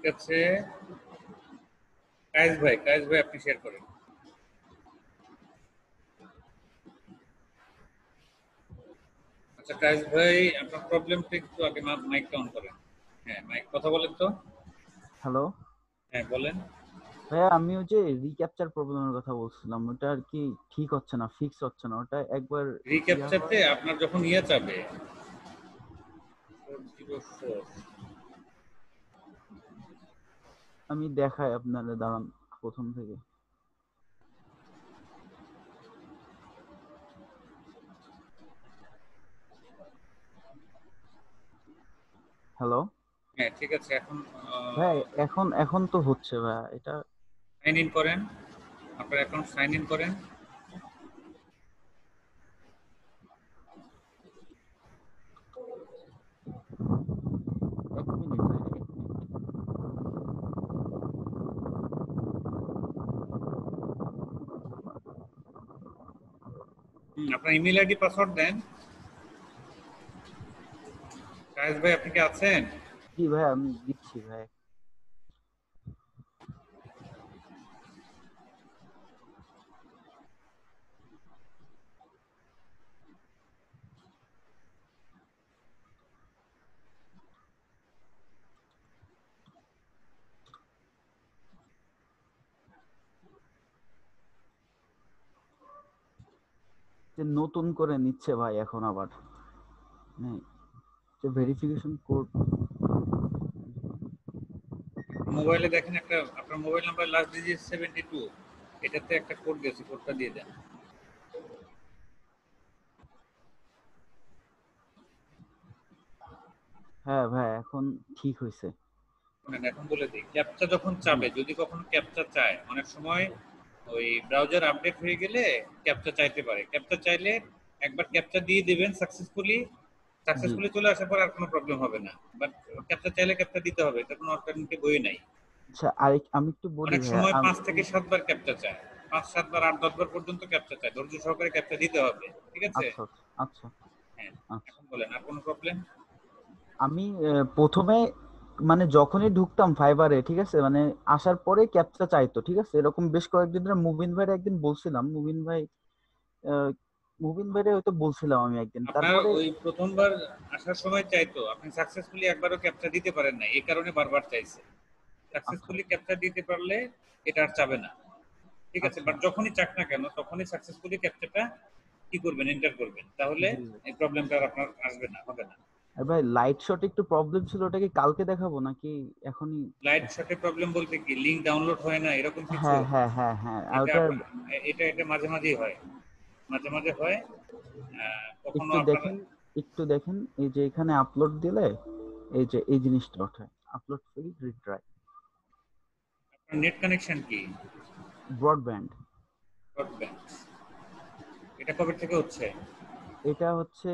ঠিক আছে, কায়েস ভাই আপনি শেয়ার করেন। আচ্ছা কায়েস ভাই, আপনার প্রবলেমটা একটু আগে মাইকটা অন করেন। হ্যাঁ, মাইক কথা বলেন তো। হ্যালো হ্যাঁ বলেন। ভাইয়া, আমি ওই যে রিক্যাপচার প্রবলেমের কথা বলছিলাম, ওটা আর কি ঠিক হচ্ছে না, ফিক্স হচ্ছে না। ওটা একবার রিক্যাপচারতে আপনার যখন যাবে 404। আমি দেখাই আপনারা, দাঁড়ান প্রথম থেকে। হ্যালো হ্যাঁ ঠিক আছে, এখন ভাই, এখন এখন তো হচ্ছে ভাইয়া এটা। সাইন ইন করেন, আপনার অ্যাকাউন্ট সাইন ইন করেন। এক মিনিট ভাই, এক মিনিট। আপনার ইমেল আইডি পাসওয়ার্ড দেন। কায়েস ভাই আপনি কি আছেন? জি ভাই, আমি দিচ্ছি ভাই। যে নতুন করে নিচ্ছে ভাই এখন আবার, মানে যে ভেরিফিকেশন কোড। মোবাইলে দেখেন, একটা আপনার মোবাইল নাম্বার লাস্ট ডিজিট 72, এটাতে একটা কোড গেছে, কোডটা দিয়ে দেন। হ্যাঁ ভাই, এখন ঠিক হয়েছে। শুনেন এখন বলে দিই, ক্যাপচা যখন জি চাবে, যদি কখনো ক্যাপচা চায়, অনেক সময় ওই ব্রাউজার আপডেট হয়ে গেলে ক্যাপচা চাইতে পারে। ক্যাপচা চাইলে একবার ক্যাপচা দিয়ে দিবেন সাকসেসফুলি, জি। সাকসেসফুলি চলে আসার পর আর কোনো প্রবলেম হবে না। বাট ক্যাপচা চাইলে ক্যাপচা দিতে হবে, এটা কোনো অল্টারনেটিভ বই নাই। আচ্ছা, আমি একটু বলি অনেক ভাইয়া, সময় আমি 5 থেকে 7 বার ক্যাপচা চায়, 5 7 বার 8 10 বার পর্যন্ত ক্যাপচা চায়, ধৈর্য সহকারে ক্যাপচা দিতে হবে। ঠিক আছে? আচ্ছা আচ্ছা আচ্ছা হ্যাঁ, আচ্ছা। এখন বলেন আর কোনো প্রবলেম? আমি প্রথমে মানে যখনই ঢুকতাম ফাইবারে, ঠিক আছে, মানে আসার পরে ক্যাপচা চাইতো, ঠিক আছে, এরকম বেশ কয়েকদিন ধরে মুবিন ভাইয়ের একদিন বলছিলাম, মুবিন ভাই আহ, মুবিন ভাইরে হয়তো বলছিলাম আমি একদিন, আপনার তারপরে। ওই প্রথমবার আসার সময় চাইতো, আপনি সাকসেসফুলি একবারও ক্যাপচা দিতে পারেন না, এই কারণে বারবার চাইছে। আচ্ছা সাকসেসফুলি ক্যাপচা দিতে পারলে এটা আর চাবে না। ঠিক আছে, আচ্ছা। বাট যখনই চাক না কেন তখনই সাকসেসফুলি ক্যাপচাটা কি করবেন, এন্টার করবেন, তাহলে জি ভাই। এই প্রবলেমটা আর আপনার আসবে না, হবে না। আর ভাই, লাইট শট একটু প্রবলেম ছিল, ওটা কি কালকে দেখাবো নাকি এখনই লাইট দেখা? শটে প্রবলেম বলতে কি, লিংক ডাউনলোড হয় না এরকম কিছু? হ্যাঁ হ্যাঁ হ্যাঁ হ্যাঁ, আর এটা ওটা এটা মাঝে মাঝেই হয়, মাঝে মাঝে হয়। কখনো একটু আপনার দেখেন, একটু দেখেন, এই যে এখানে আপলোড দিলে এই যে এই জিনিসটা ওঠে, আপলোড ফ্রি রিট্রাই। আপনার নেট কানেকশন কি? ব্রডব্যান্ড। ব্রডব্যান্ড। এটা কবে থেকে হচ্ছে? এটা হচ্ছে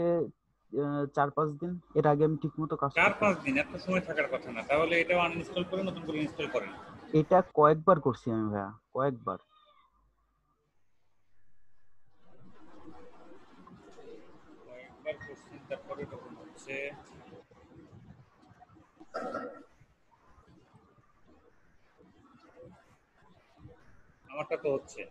4-5 দিন। এর আগে আমি ঠিক মতো কাজ চার করতে পাঁচ পারছি। দিন এত সময় থাকার কথা না, তাহলে এটাও আনইনস্টল করে নতুন করে ইনস্টল করেন। এটা কয়েকবার করছি আমি ভাইয়া, কয়েকবার। কয়েকবার করছেন, তারপরে তখন হচ্ছে। আমারটা তো হচ্ছে।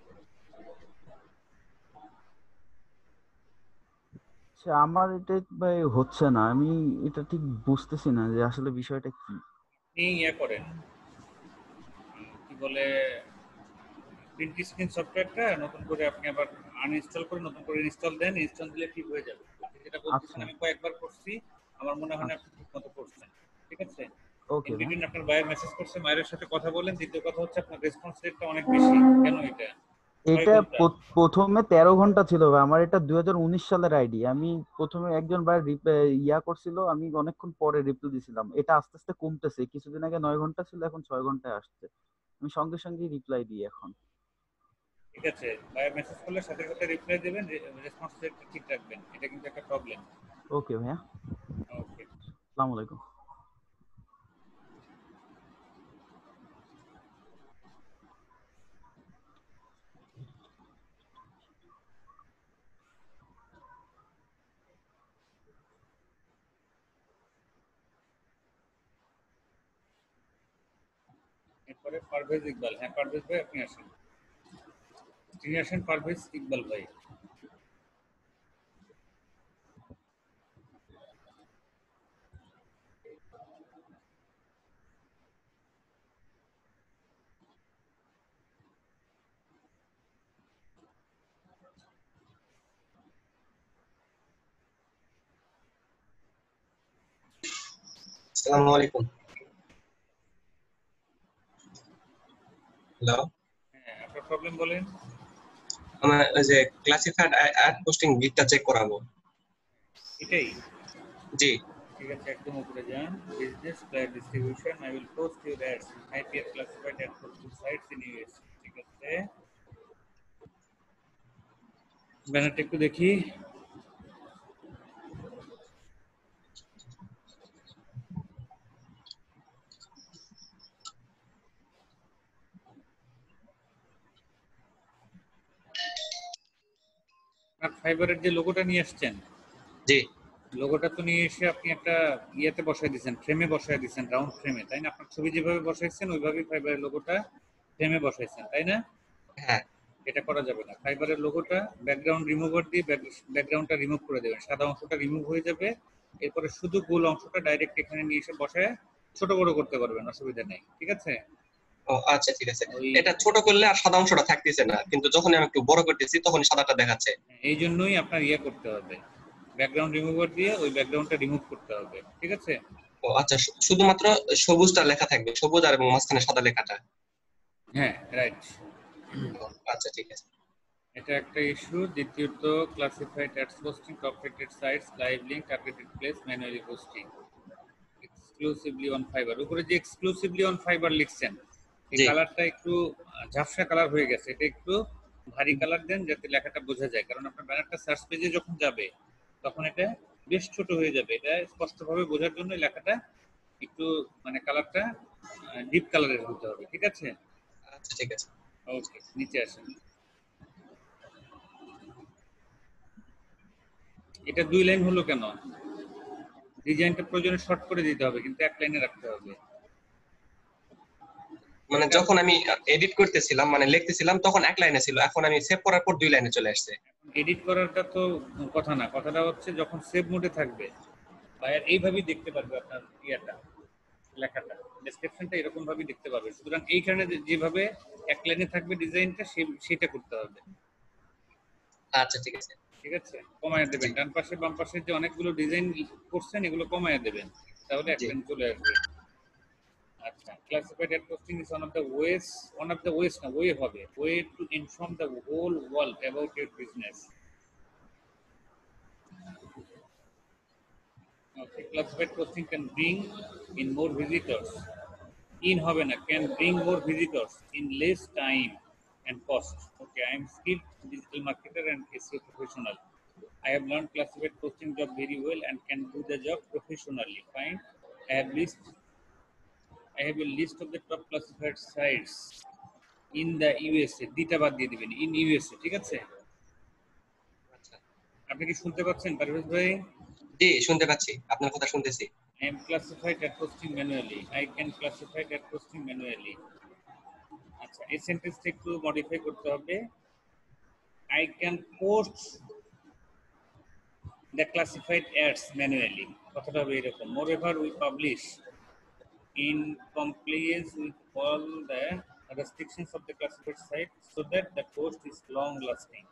আচ্ছা, আমার এটা ভাই হচ্ছে না, আমি এটা ঠিক বুঝতেছি না যে আসলে বিষয়টা কি। আপনি করেন, কি বলে, প্রিন্ট স্ক্রিন সফটওয়্যারটা নতুন করে আপনি আবার আনইনস্টল করে নতুন করে ইনস্টল দেন, ইনস্টল দিলে ঠিক হয়ে যাবে। আপনি যেটা বলতেছেন আচ্ছা আমি কয়েকবার করছি, আমার মনে হয় না আচ্ছা। আপনি ঠিক মতো করছেন। ঠিক আছে, ইন ওকে ভাই। বিটুইন আপনার ভাইয়ের মেসেজ করছে, মায়ের সাথে কথা বলেন। দ্বিতীয় কথা হচ্ছে আপনার রেসপন্স রেটটা অনেক বেশি। কেন এটা? 6 এটা ঘন্টা। প্রথমে 13 ঘন্টা ছিল ভাই, আমার এটা 2019 সালের আইডি। আমি প্রথমে একজন ভাই ইয়া করছিল, আমি অনেকক্ষণ পরে রিপ্লাই দিছিলাম। এটা আস্তে আস্তে কমতেছে, কিছুদিন আগে 9 ঘন্টা ছিল, এখন 6 ঘন্টায় আসছে। আমি সঙ্গে সঙ্গে রিপ্লাই দিই এখন। ঠিক আছে, ভাইয়ের মেসেজ করলে সাথে সাথে রিপ্লাই দেবেন, রেসপন্স রেটটা ঠিক রাখবেন, এটা কিন্তু একটা প্রবলেম। ওকে ভাইয়া। ওকে। আসসালামু আলাইকুম। পরে পারভেজ ইকবাল, হ্যাঁ পারভেজ ভাই আপনি আসেন, তিনি আসেন পারভেজ ইকবাল ভাই। আসসালামু আলাইকুম। হ্যালো, হ্যাঁ আপনার প্রবলেম বলেন। আমার ওই যে ক্লাসিফাইড অ্যাড পোস্টিং গিকটা চেক করাবো। এটাই জি ঠিক আছে, একদম উপরে যান, business client distribution, I will post your ads in high tier classified ad posting sites in US. ঠিক আছে, ব্যানারটা একটু দেখি। আর ফাইবারের যে লোগোটা নিয়ে আসছেন, জি লোগোটা তো নিয়ে এসে আপনি একটা ইয়েতে বসায় দিয়েছেন, ফ্রেমে বসায় দিয়েছেন, রাউন্ড ফ্রেমে, তাই না? আপনার ছবি যেভাবে বসাইছেন ওইভাবেই ফাইবারের লোগোটা ফ্রেমে বসাইছেন, তাই না? হ্যাঁ। এটা করা যাবে না। ফাইবারের লোগোটা ব্যাকগ্রাউন্ড রিমুভার দিয়ে ব্যাকগ্রাউন্ডটা রিমুভ করে দেবেন, সাদা অংশটা রিমুভ হয়ে যাবে। এরপরে শুধু গোল অংশটা ডাইরেক্ট এখানে নিয়ে এসে বসায় ছোট বড় করতে পারবেন, অসুবিধা নেই। ঠিক আছে, ও আচ্ছা ঠিক আছে। ওই এটা ছোট করলে আর সাদা অংশটা থাকতেছে না, কিন্তু যখন আমি একটু বড় করতেছি তখন সাদাটা দেখাচ্ছে। এই জন্যই আপনার ইয়ে করতে হবে, ব্যাকগ্রাউন্ড রিমুভার দিয়ে ওই ব্যাকগ্রাউন্ডটা রিমুভ করতে হবে। ঠিক আছে, ও আচ্ছা, শুধুমাত্র সবুজটা লেখা থাকবে, সবুজ আর এবং মাঝখানে সাদা লেখাটা। হ্যাঁ রাইট, ও, আচ্ছা ঠিক আছে। এটা একটা ইস্যু। দ্বিতীয়ত, classified ads posting, top rated sites, live link, targeted place, manually posting exclusively on fibre. উপরে যে এক্সক্লুসিভলি অন ফাইবার লিখছেন, এই জি কালারটা একটু ঝাপসা কালার হয়ে গেছে, এটা একটু ভারী কালার দেন যাতে লেখাটা বোঝা যায়, কারণ আপনার ব্যানারটা সার্চ পেজে যখন যাবে তখন এটা বেশ ছোট হয়ে যাবে। এটা স্পষ্টভাবে বোঝার জন্য এই লেখাটা একটু মানে কালারটা ডিপ কালারের হতে হবে। ঠিক আছে, আচ্ছা ঠিক আছে। ওকে, নিচে আসেন। এটা 2 লাইন হলো কেন? ডিজাইনটা প্রয়োজনে শর্ট করে দিতে হবে, কিন্তু এক লাইনে রাখতে হবে। মানে যখন আমি এডিট করতেছিলাম, মানে লিখতেছিলাম, তখন এক লাইনে ছিল, এখন আমি সেভ করার পর 2 লাইনে চলে আসছে। এডিট করাটা তো কথা না, কথাটা হচ্ছে যখন সেভ মোডে থাকবে বায়ার এইভাবেই দেখতে পারবে আপনার ইয়েটা, লেখাটা, ডেসক্রিপশনটা এরকম ভাবেই দেখতে পারবে। সুতরাং এইখানে যেভাবে এক লাইনে থাকবে ডিজাইনটা সেটা করতে হবে। আচ্ছা ঠিক আছে। ঠিক আছে, কমায় জি দেবেন, ডান পাশে বাম পাশে যে অনেকগুলো ডিজাইন করছেন এগুলো কমায় দেবেন, তাহলে এক জি লাইন চলে আসবে। আচ্ছা, classified ad posting is one of the ways না way হবে, way to inform the whole world about your business. Okay, classified posting can bring in more visitors. In হবে না, can bring more visitors in less time and cost. Okay, I am skilled digital marketer and SEO professional. I have learned classified posting job very well and can do the job professionally. Fine. I have a list of the top classified sites in the USA. দিটা বাদ দিয়ে দিবেন, in USA। ঠিক আছে, আচ্ছা। আপনি কি শুনতে পাচ্ছেন পারভেজ ভাই? জি শুনতে পাচ্ছি, আপনার কথা শুনতেছি। I am classified at posting manually. I can classify at posting manually. আচ্ছা, এই সেন্টেন্সটা একটু মডিফাই করতে হবে। I can post the classified ads manually, কথাটা হবে এরকম। Moreover, we publish in compliance with all the restrictions of the classified site so that the post is long lasting.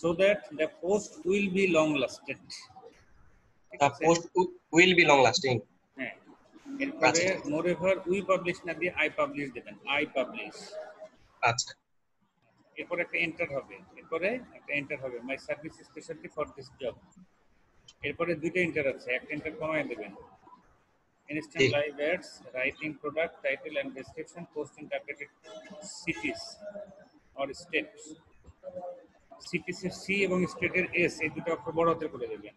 So that the post will be long lasted. ঠিক The আছে, post will be long lasting. হ্যাঁ। এরপরে আচ্ছা ঠিক আছে। মোরেভার we publish না দিয়ে I publish দেবেন, আই পাবলিশ। আচ্ছা এরপরে একটা এন্টার হবে, এরপরে একটা এন্টার হবে, my service specially for this job. এরপরে দুইটা এন্টার আছে, একটা এন্টার কমায় দেবেন। জি instant live ads, writing product title and description, posting targeted cities or states. সিটিসের সি এবং স্টেটের এস, এই দুটো অক্ষর বড় হাতে করে দেবেন।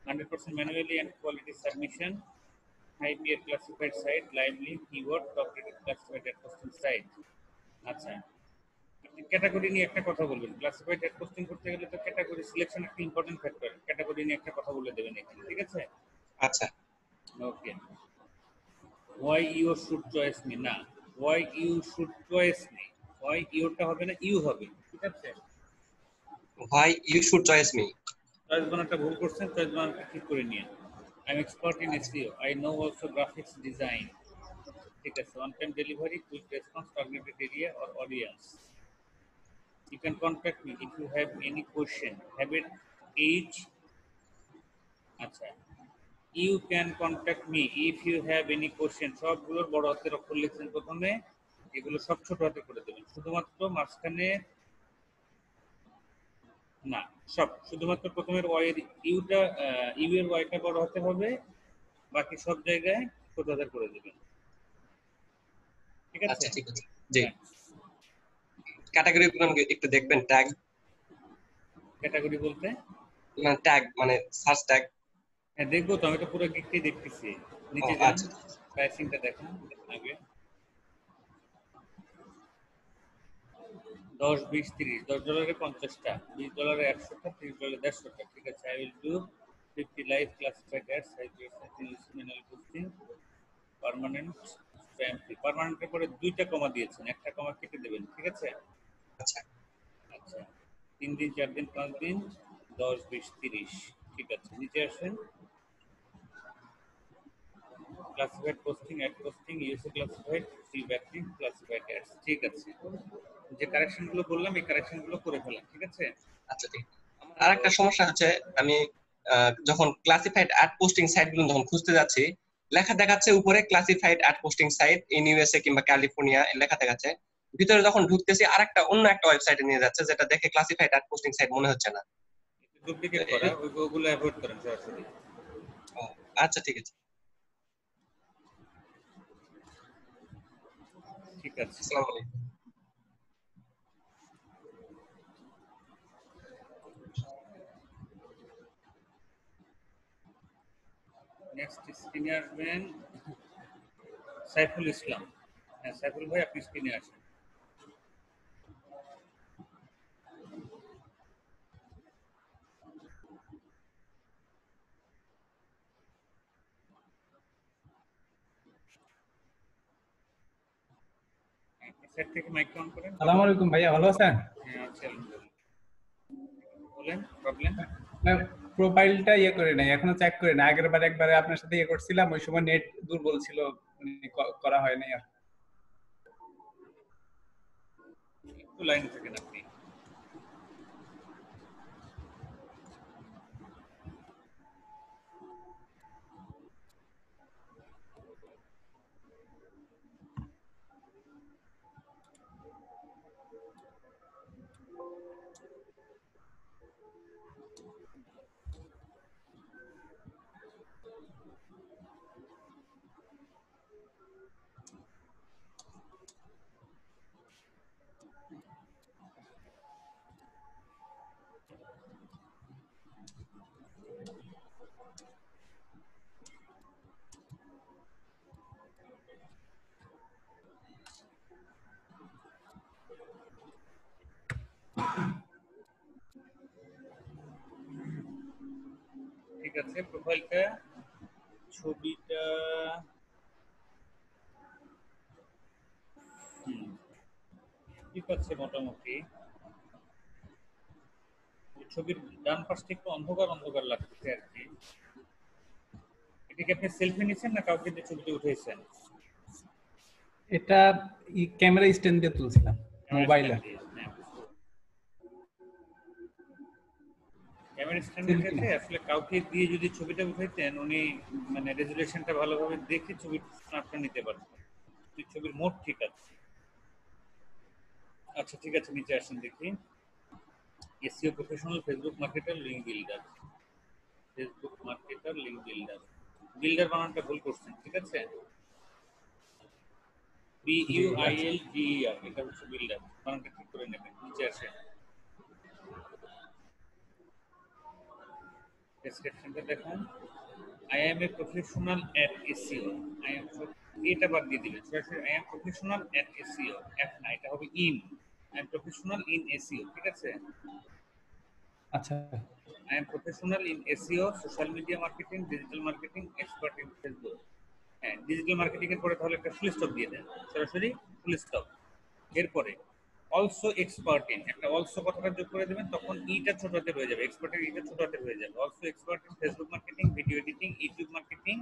100% manually and quality submission, high tier classified site, live link, keyword, top rated classified ad posting site. আচ্ছা, আপনি ক্যাটাগরি নিয়ে একটা কথা বলবেন। ক্লাসিফাইড অ্যাড পোস্টিং করতে গেলে তো ক্যাটাগরি সিলেকশন একটা ইম্পর্টেন্ট ফ্যাক্টর, ক্যাটাগরি নিয়ে একটা কথা বলে দেবেন এখানে। ঠিক আছে, আচ্ছা okay. Why you should choice me, না, why you should choose me, why ইউটা হবে না ইউ হবে, ঠিক আছে? Why you should choose me? Choice বানানটা ভুল করছেন, চয়েস বানানটা ঠিক করে নিয়ে। I am expert in SEO, I know also graphics design, ঠিক আছে? On time delivery, quick response, targeted area or audience. You can contact me if you have any question. Have it age. আচ্ছা, you can contact me if you have any question. সবগুলোর বড় হাতের অক্ষর লিখছেন প্রথমে, এগুলো সব ছোট হাতে করে দেবেন। শুধুমাত্র মাঝখানে না, সব শুধুমাত্র প্রথমের ওয়াই এর ইউটা, ইউ এর ওয়াইটা বড় হাতে হবে, বাকি সব জায়গায় ছোট হাতে করে দেবেন, ঠিক আছে? আচ্ছা ঠিক আছে। জি, ক্যাটাগরি গুলো একটু দেখবেন। ট্যাগ ক্যাটাগরি বলতে মানে ট্যাগ মানে সার্চ ট্যাগ। হ্যাঁ দেখবো তো, আমি তো পুরো গিকটাই দেখতেছি। নিচে যান, আচ্ছা প্রাইসিংটা দেখেন আগে। 10, 20, 30, $10 50টা, $20 100টা, $30 150টা, ঠিক আছে? I will do 50 live classified ads, manual posting, permanent, spam free. Permanent এর পরে দুইটা কমা দিয়েছেন, একটা কমা কেটে দেবেন, ঠিক আছে? আচ্ছা আচ্ছা, 3 দিন 4 দিন 5 দিন 10, 20, 30, ঠিক আছে? নিচে আসেন, classified posting, ad posting, USA classified, free backlink, classified ads, ঠিক আছে? যে কারেকশন গুলো বললাম এই কারেকশন গুলো করে ফেলেন, ঠিক আছে? আচ্ছা ঠিক। আমার আরেকটা সমস্যা হচ্ছে, আমি যখন ক্লাসিফাইড অ্যাড পোস্টিং সাইট গুলো যখন খুঁজতে যাচ্ছি, লেখা দেখাচ্ছে উপরে classified ad posting site in USA কিংবা ক্যালিফোর্নিয়া লেখা দেখাচ্ছে, ভিতরে যখন ঢুকতেছি আরেকটা অন্য একটা ওয়েবসাইটে নিয়ে যাচ্ছে, যেটা দেখে ক্লাসিফাইড অ্যাড পোস্টিং সাইট মনে হচ্ছে না। ডুপ্লিকেট করা, ওগুলো অ্যাভয়েড করেন সরাসরি। ও, আচ্ছা ঠিক আছে। ঠিক আছে, আসসালামু আলাইকুম। নেক্সট স্ক্রিনে আসবেন সাইফুল ইসলাম। হ্যাঁ সাইফুল ভাই, আপনি স্ক্রিনে আসেন। সেট থেকে মাইক অন করেন। আসসালামু আলাইকুম ভাইয়া, ভালো আছেন? হ্যাঁ আছি আলহামদুলিল্লাহ। বলেন প্রবলেম। প্রোফাইলটা করে নাই, এখনো চেক করে নাই। আগের বার একবারে আপনার সাথে করছিলাম, ওই সময় নেট দুর্বল ছিল, করা হয় নাই আর। একটু লাইন থাকেন আপনি। ঠিক আছে, প্রোফাইলটা ছবিটা ঠিক আছে মোটামুটি। ছবির ডান পাশটা একটু অন্ধকার অন্ধকার লাগছে আর কি। এটা কি আপনি সেলফি নিছেন না কাউকে দিয়ে ছবিটা উঠেছেন? এটা ক্যামেরা স্ট্যান্ড দিয়ে তুলছিলাম মোবাইলে। ক্যামেরা স্ট্যান্ডের কাছে আসলে কাউকে দিয়ে যদি ছবিটা উঠাইতেন, উনি মানে রেজুলেশনটা ভালোভাবে দেখে ছবির স্ন্যাপটা নিতে পারতেন। ছবির মোড ঠিক আছে। আচ্ছা ঠিক আছে, নিচে আসেন দেখি। SEO professional, Facebook marketer, link builder. Facebook marketer, link builder. Builder বানানটা ভুল করছেন, ঠিক আছে? BUILDER, এটা হচ্ছে বিল্ডার, বানানটা ঠিক করে নেবেন। নিচে আসেন, ডেসক্রিপশনটা দেখুন। I am a professional at SEO. এটা বাদ দিয়ে দিবেন, সরাসরি I am professional at SEO। না, এটা হবে in। I am professional in SEO, ঠিক আছে? আচ্ছা, I am professional in SEO, social media marketing, digital marketing, expert in Facebook. হ্যাঁ, ডিজিটাল মার্কেটিং এর পরে তাহলে একটা ফুল স্টপ দিয়ে দেন, সরাসরি ফুল স্টপ। এরপরে অলসো এক্সপার্ট ইন, একটা অলসো কথাটা যোগ করে দেবেন, তখন ইটা ছোট হাতে হয়ে যাবে, এক্সপার্টের ইটা ছোট হাতে হয়ে যাবে। Also expert in Facebook marketing, video editing, YouTube marketing,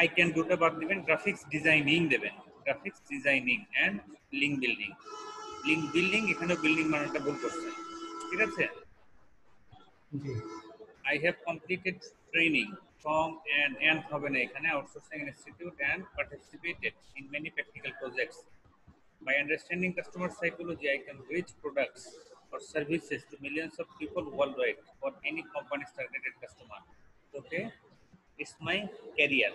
I can ডুটা বাদ দিবেন, গ্রাফিক্স ডিজাইনিং দেবেন, graphics designing and link building. Link building, এখানেও বিল্ডিং মানেটা ভুল করছেন, ঠিক আছে। জি I have completed training from and হবে না এখানে, outsourcing institute and participated in many practical projects. By understanding customer psychology, I can reach products or services to millions of people worldwide for any company's targeted customer. Okay, it's my career,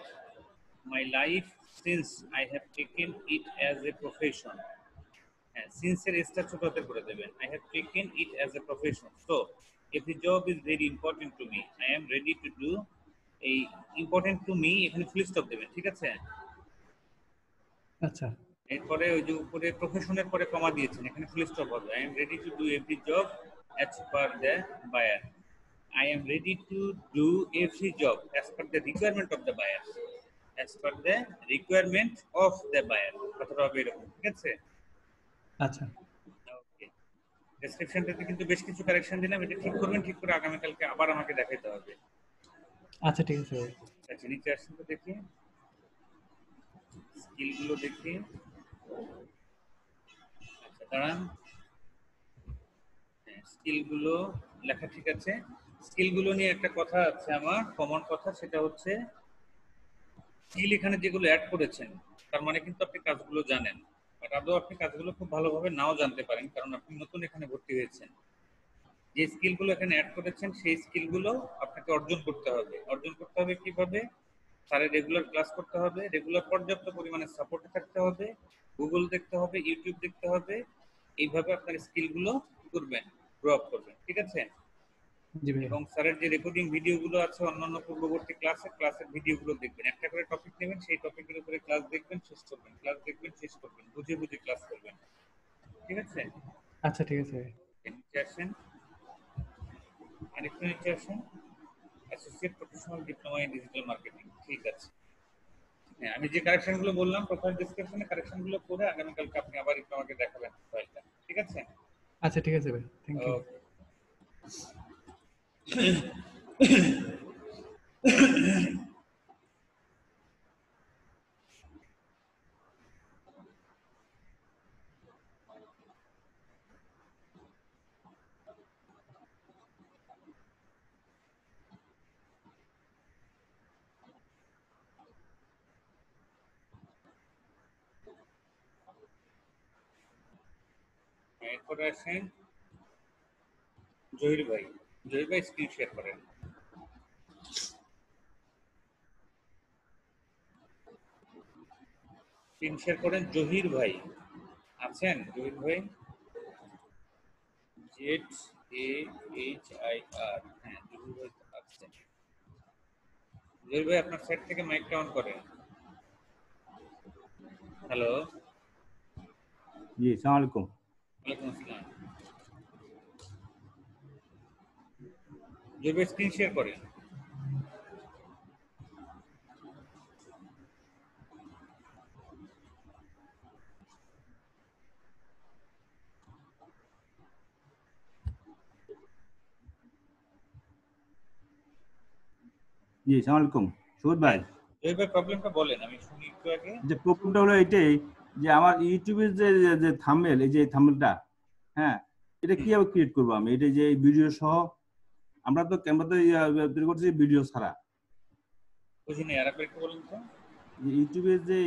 my life since I have taken it as a profession. Since এর এসটা ছোট হাতে করে দেবেন, I have taken it as a profession. So, if the job is very important to me, I am ready to do a important to me, এখানে full stop দেবেন, ঠিক আছে। আচ্ছা এরপরে ওই যে উপরে প্রফেশনের পরে কমা দিয়েছেন, এখানে ফুল স্টপ হবে। I am ready to do every job as per the buyer. I am ready to do every job as per the requirement of the buyer. As per the requirement of the buyer, কথাটা হবে এরকম, ঠিক আছে। আচ্ছা ওকে, ডেসক্রিপশনটাতে কিন্তু বেশ কিছু correction দিলাম, এটা ঠিক করবেন, ঠিক করে আগামীকালকে আবার আমাকে দেখাইতে হবে। আচ্ছা ঠিক আছে ভাই। আচ্ছা, নিচে আসুন তো দেখি, স্কিলগুলো দেখি। আচ্ছা দাঁড়ান, স্কিলগুলো লেখা ঠিক আছে। স্কিলগুলো নিয়ে একটা কথা আছে আমার, কমন কথা, সেটা হচ্ছে স্কিল এখানে যেগুলো অ্যাড করেছেন তার মানে কিন্তু আপনি কাজগুলো জানেন, বাট আদৌ আপনি কাজগুলো খুব ভালোভাবে নাও জানতে পারেন, কারণ আপনি নতুন এখানে ভর্তি হয়েছেন। যে স্কিলগুলো এখানে অ্যাড করেছেন সেই স্কিলগুলো আপনাকে অর্জন করতে হবে। অর্জন করতে হবে কিভাবে? স্যারের রেগুলার ক্লাস করতে হবে, রেগুলার পর্যাপ্ত পরিমাণে সাপোর্টে থাকতে হবে, গুগল দেখতে হবে, ইউটিউব দেখতে হবে। এইভাবে আপনার স্কিলগুলো করবেন, গ্রো আপ করবেন, ঠিক আছে। জি ভাই এবং স্যারের যে রেকর্ডিং ভিডিওগুলো আছে অন্যান্য পূর্ববর্তী ক্লাসের ভিডিওগুলো দেখবেন, একটা করে টপিক নেবেন, সেই টপিকের উপরে ক্লাস দেখবেন, শেষ করবেন, ক্লাস দেখবেন, শেষ করবেন, বুঝে বুঝে ক্লাস করবেন, ঠিক আছে। আচ্ছা ঠিক আছে ভাই। নিচে আসেন, আরেকটু নিচে আসেন, associate professional diploma in digital marketing, ঠিক আছে। হ্যাঁ, আমি যে কারেকশনগুলো বললাম প্রোফাইল ডেসক্রিপশনে, কারেকশনগুলো করে আগামীকালকে আপনি আবার একটু আমাকে দেখাবেন ফাইলটা, ঠিক আছে। আচ্ছা ঠিক আছে ভাই, থ্যাংক ইউ। ওকে, এরপরে আসেন জহির ভাই। জহির ভাই স্ক্রিন শেয়ার করেন। স্ক্রিন শেয়ার করেন জহির ভাই, আছেন জহির ভাই? ZAHIR, হ্যাঁ জহির ভাই আছেন। জহির ভাই আপনার সাইড থেকে মাইকটা অন করেন। হ্যালো, জি আসসালামু আলাইকুম। ওয়ালাইকুম আসসালাম। জহির ভাই স্ক্রিন শেয়ার করেন। জি আসসালামু আলাইকুম সুবোধ ভাই। জহির ভাই প্রবলেমটা বলেন, আমি শুনি একটু আগে। যে প্রবলেমটা হলো এটাই যে আমার ইউটিউবের যে থাম্বনেল, এই যে থাম্বনেলটা, হ্যাঁ এটা কিভাবে ক্রিয়েট করবো আমি? এটা যে ভিডিও সহ, আমরা তো ক্যামেরাতে তৈরি করছি ভিডিও ছাড়া। বুঝিনি, আর একবার একটু বলুন তো। যে ইউটিউবের যে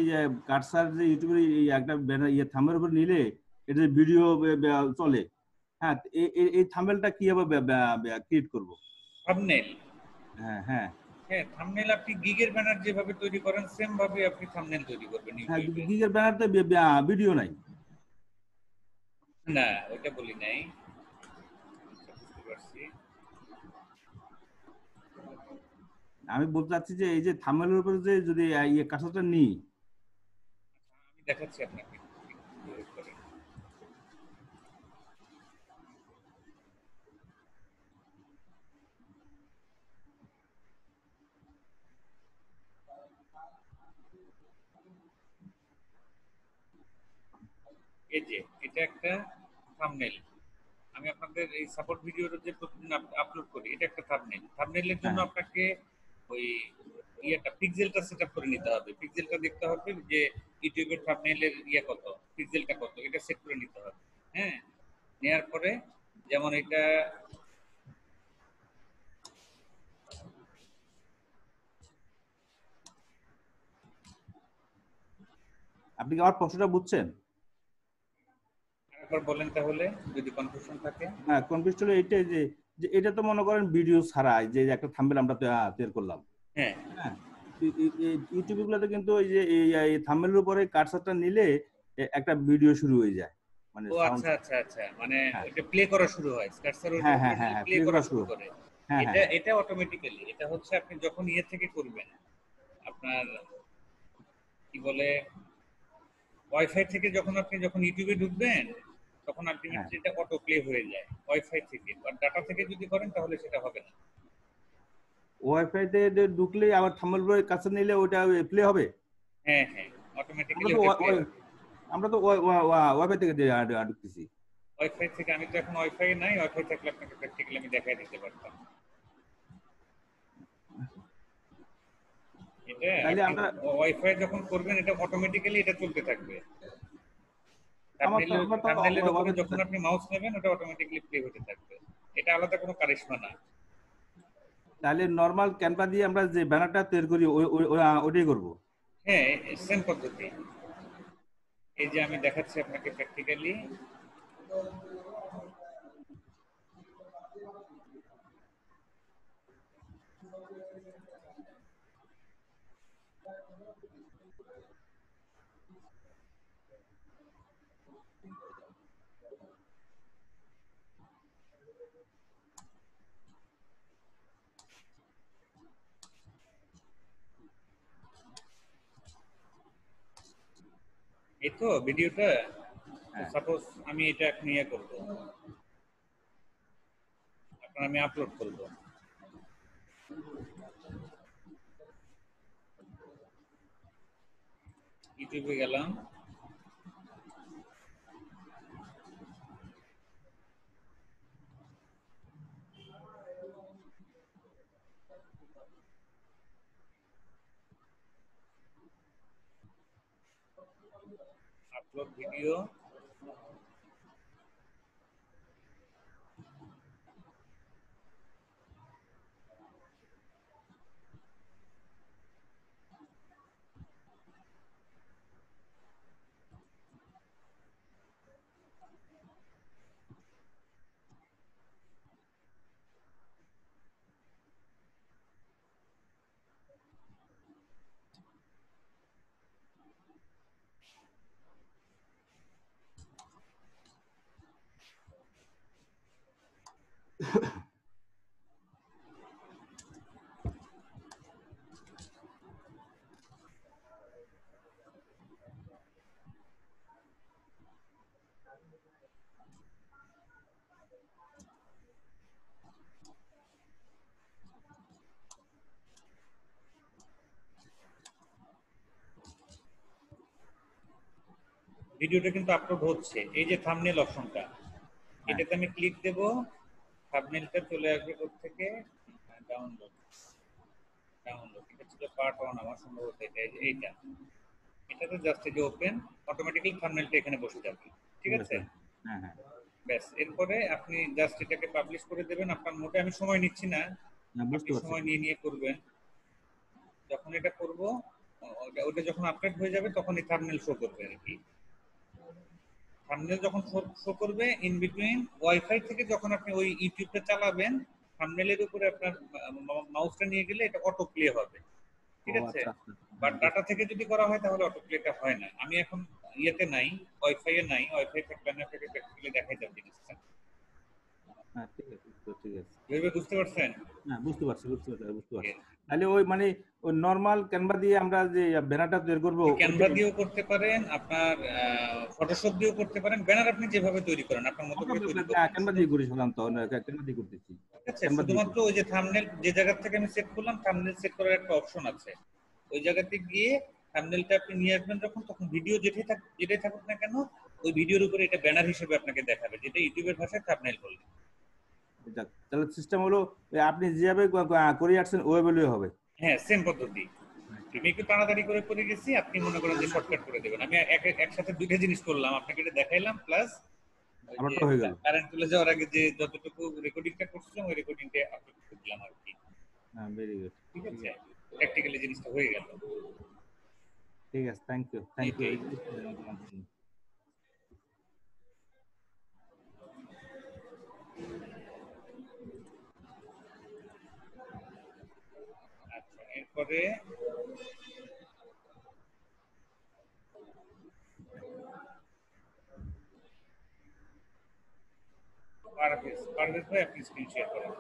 কাটসার, যে ইউটিউবের একটা ব্যানার থাম্বনেল উপর নিলে এটা ভিডিও চলে, হ্যাঁ এই থাম্বনেলটা কিভাবে ক্রিয়েট করবো? থাম্বনেল, হ্যাঁ হ্যাঁ হ্যাঁ থাম্বনেল আপনি গিগের ব্যানার যেভাবে তৈরি করেন সেম ভাবে আপনি থাম্বনেল তৈরি করবেন হ্যাঁ, ইউটিউবে। গিগের ব্যানারতে ভিডিও নাই। না ওইটা বলি নাই, বুঝতে পারছি। আমি বলতে চাচ্ছি যে এই যে থাম্বনেলের উপরে যে যদি কাটসারটা নিই, আমি দেখাচ্ছি আপনাকে, একটু wait করেন। এই যে এটা একটা থাম্বনেল, আমি আপনাদের এই সাপোর্ট ভিডিওর যে প্রতিদিন আপলোড করি, এটা একটা থাম্বনেল। থাম্বনেলের জন্য হ্যাঁ। আপনাকে ওই ইয়েটা পিক্সেলটা সেটআপ করে নিতে হবে, পিক্সেলটা দেখতে হবে যে ইউটিউবের থাম্বনেলের ইয়ে কত, পিক্সেলটা কত, এটা সেট করে নিতে হবে। হ্যাঁ, নেওয়ার পরে যেমন এটা আপনি কি আমার প্রশ্নটা বুঝছেন? আরেকবার বলেন তাহলে, যদি কনফিউশন থাকে। হ্যাঁ, কনফিউজ হলো এইটাই যে যে এটা তো মনে করেন ভিডিও ছাড়া যে একটা থাম্বনেল আমরা তৈরি করলাম। হ্যাঁ, হ্যাঁ, ইউটিউব গুলোতে কিন্তু ওই যে এই থাম্বনেলের উপরে কার্সারটা নিলে একটা ভিডিও শুরু হয়ে যায়, মানে ও সাউন্ড। আচ্ছা আচ্ছা আচ্ছা, মানে হ্যাঁ এটা প্লে করা শুরু হয়, কার্সর হ্যাঁ ওইটার হ্যাঁ উপরে হ্যাঁ নিলে হ্যাঁ প্লে প্লে করা করা শুরু শুরু। করে। হ্যাঁ এটা হ্যাঁ এটা অটোমেটিক্যালি, এটা হচ্ছে আপনি যখন ইয়ে থেকে করবেন, আপনার কি বলে, ওয়াইফাই থেকে যখন ইউটিউবে ঢুকবেন, তখন হ্যাঁ, আলটিমেটলি এটা অটো প্লে হয়ে যায় ওয়াইফাই থেকে। আর ডাটা থেকে যদি করেন তাহলে সেটা হবে না। ওয়াইফাই তে ঢুকলে আবার থাম্বনেল উপরে কার্সার নিলে ওটা প্লে হবে। হ্যাঁ হ্যাঁ, আমরা অটোমেটিক্যালি তো ওটা প্লে হবে। আমরা তো ওয়াইফাই থেকে ঢুকতেছি। ওয়াইফাই থেকে, আমি তো এখন ওয়াইফাই নাই, ওয়াইফাই থাকলে আপনাকে প্র্যাকটিক্যালি আমি দেখাই দিতে পারতাম। এটা তাহলে আপনি আমরা ওয়াইফাই যখন করবেন, এটা অটোমেটিক্যালি এটা চলতে থাকবে। আমরা তো থাম্বনেলের উপরে ওয়াইফাই, যখন আপনি মাউস নেবেন, ওটা অটোমেটিক্যালি প্লে হতে থাকবে। এটা আলাদা কোনো কারিশমা না। তাহলে নরমাল ক্যানভা দিয়ে আমরা যে ব্যানারটা তৈরি করি ওইটাই করব। হ্যাঁ, সেম পদ্ধতি। এই যে আমি দেখাচ্ছি আপনাকে প্র্যাকটিক্যালি। এই তো ভিডিওটা, হ্যাঁ সাপোজ আমি এটা এখন ইয়ে করবো, এখন আমি আপলোড করবো। ইউটিউবে গেলাম, আপলোড ভিডিও। ভিডিওটা কিন্তু আপলোড হচ্ছে। এই যে থাম্বনেল অপশনটা, এটাতে আমি ক্লিক দেব, থাম্বনেলটা চলে আসবে কোথা থেকে, ডাউনলোড। ডাউনলোড, এটা ছিল পার্ট 1 আমার সম্ভবত, এইটা। এটাতে জাস্ট এই যে ওপেন, অটোমেটিক্যালি থাম্বনেলটা এখানে বসে যাবে। ঠিক আছে? হ্যাঁ হ্যাঁ ব্যাস, এরপরে আপনি জাস্ট এটাকে পাবলিশ করে দেবেন আপনার মোডে। আমি সময় নিচ্ছি না, বুঝতে আপনি পারছি। সময় নিয়ে করবেন। যখন এটা করব, ওটা যখন আপডেট হয়ে যাবে, তখন এই থাম্বনেল শো করবে আর কি। থাম্বনেল যখন শো করবে, ইন বিটুইন ওয়াইফাই থেকে যখন আপনি ওই ইউটিউবটা চালাবেন, থাম্বনেলের উপরে আপনার মাউসটা নিয়ে গেলে এটা অটো প্লে হবে। ঠিক আছে? আচ্ছা আচ্ছা। বাট ডাটা থেকে যদি করা হয় তাহলে অটো প্লেটা হয় না। আমি এখন ইয়েতে নাই, ওয়াইফাই এ নাই, ওয়াইফাই থাকলে আমি আপনাকে প্র্যাকটিক্যালি দেখাই যাব জিনিসটা। হ্যাঁ ঠিক আছে, ঠিক আছে। এভাবে বুঝতে পারছেন? হ্যাঁ বুঝতে পারছি। তাহলে ওই মানে ওই নরমাল ক্যানভা দিয়ে আমরা যে ব্যানারটা তৈরি করবো, ক্যানভা দিয়েও করতে পারেন, আপনার ফটোশপ দিয়েও করতে পারেন। ব্যানার আপনি যেভাবে তৈরি করেন, আপনার মতো করে তৈরি করবেন। ক্যানভা দিয়ে করি সাধারণত, ক্যানভা দিয়ে করতেছি। ঠিক আছে? শুধুমাত্র ওই যে থাম্বনেল যে জায়গা থেকে আমি সেট করলাম, থাম্বনেল সেট করার একটা অপশন আছে। ওই জায়গাতে গিয়ে থাম্বনেলটা আপনি নিয়ে আসবেন যখন, তখন ভিডিও যেটাই থাকুক না কেন, ওই ভিডিওর উপরে এটা ব্যানার হিসেবে আপনাকে দেখাবে, যেটা ইউটিউবের ভাষায় থাম্বনেল বলে। যাক, তাহলে সিস্টেম হলো ওই আপনি যেভাবে করে আসছেন ওইভাবেই হবে। হ্যাঁ, সেম পদ্ধতি। আমি একটু তাড়াতাড়ি করে গেছি, আপনি মনে করেন যে শর্টকাট করে দেবেন। আমি একসাথে দুইটা জিনিস করলাম, আপনাকে এটা দেখাইলাম, প্লাস আমারটা হয়ে গেল। কারেন্ট চলে যাওয়ার আগে যে যতটুকু রেকর্ডিংটা করছিলাম ওই রেকর্ডিংটা আপলোড করে দিলাম আর কি। হ্যাঁ, ভেরি গুড। ঠিক আছে, প্র্যাকটিক্যালি জিনিসটা হয়ে গেল। ঠিক আছে, থ্যাংক ইউ। এইটাই। আচ্ছা, এরপরে পারভেজ ভাই আপনি স্ক্রিন শেয়ার করেন।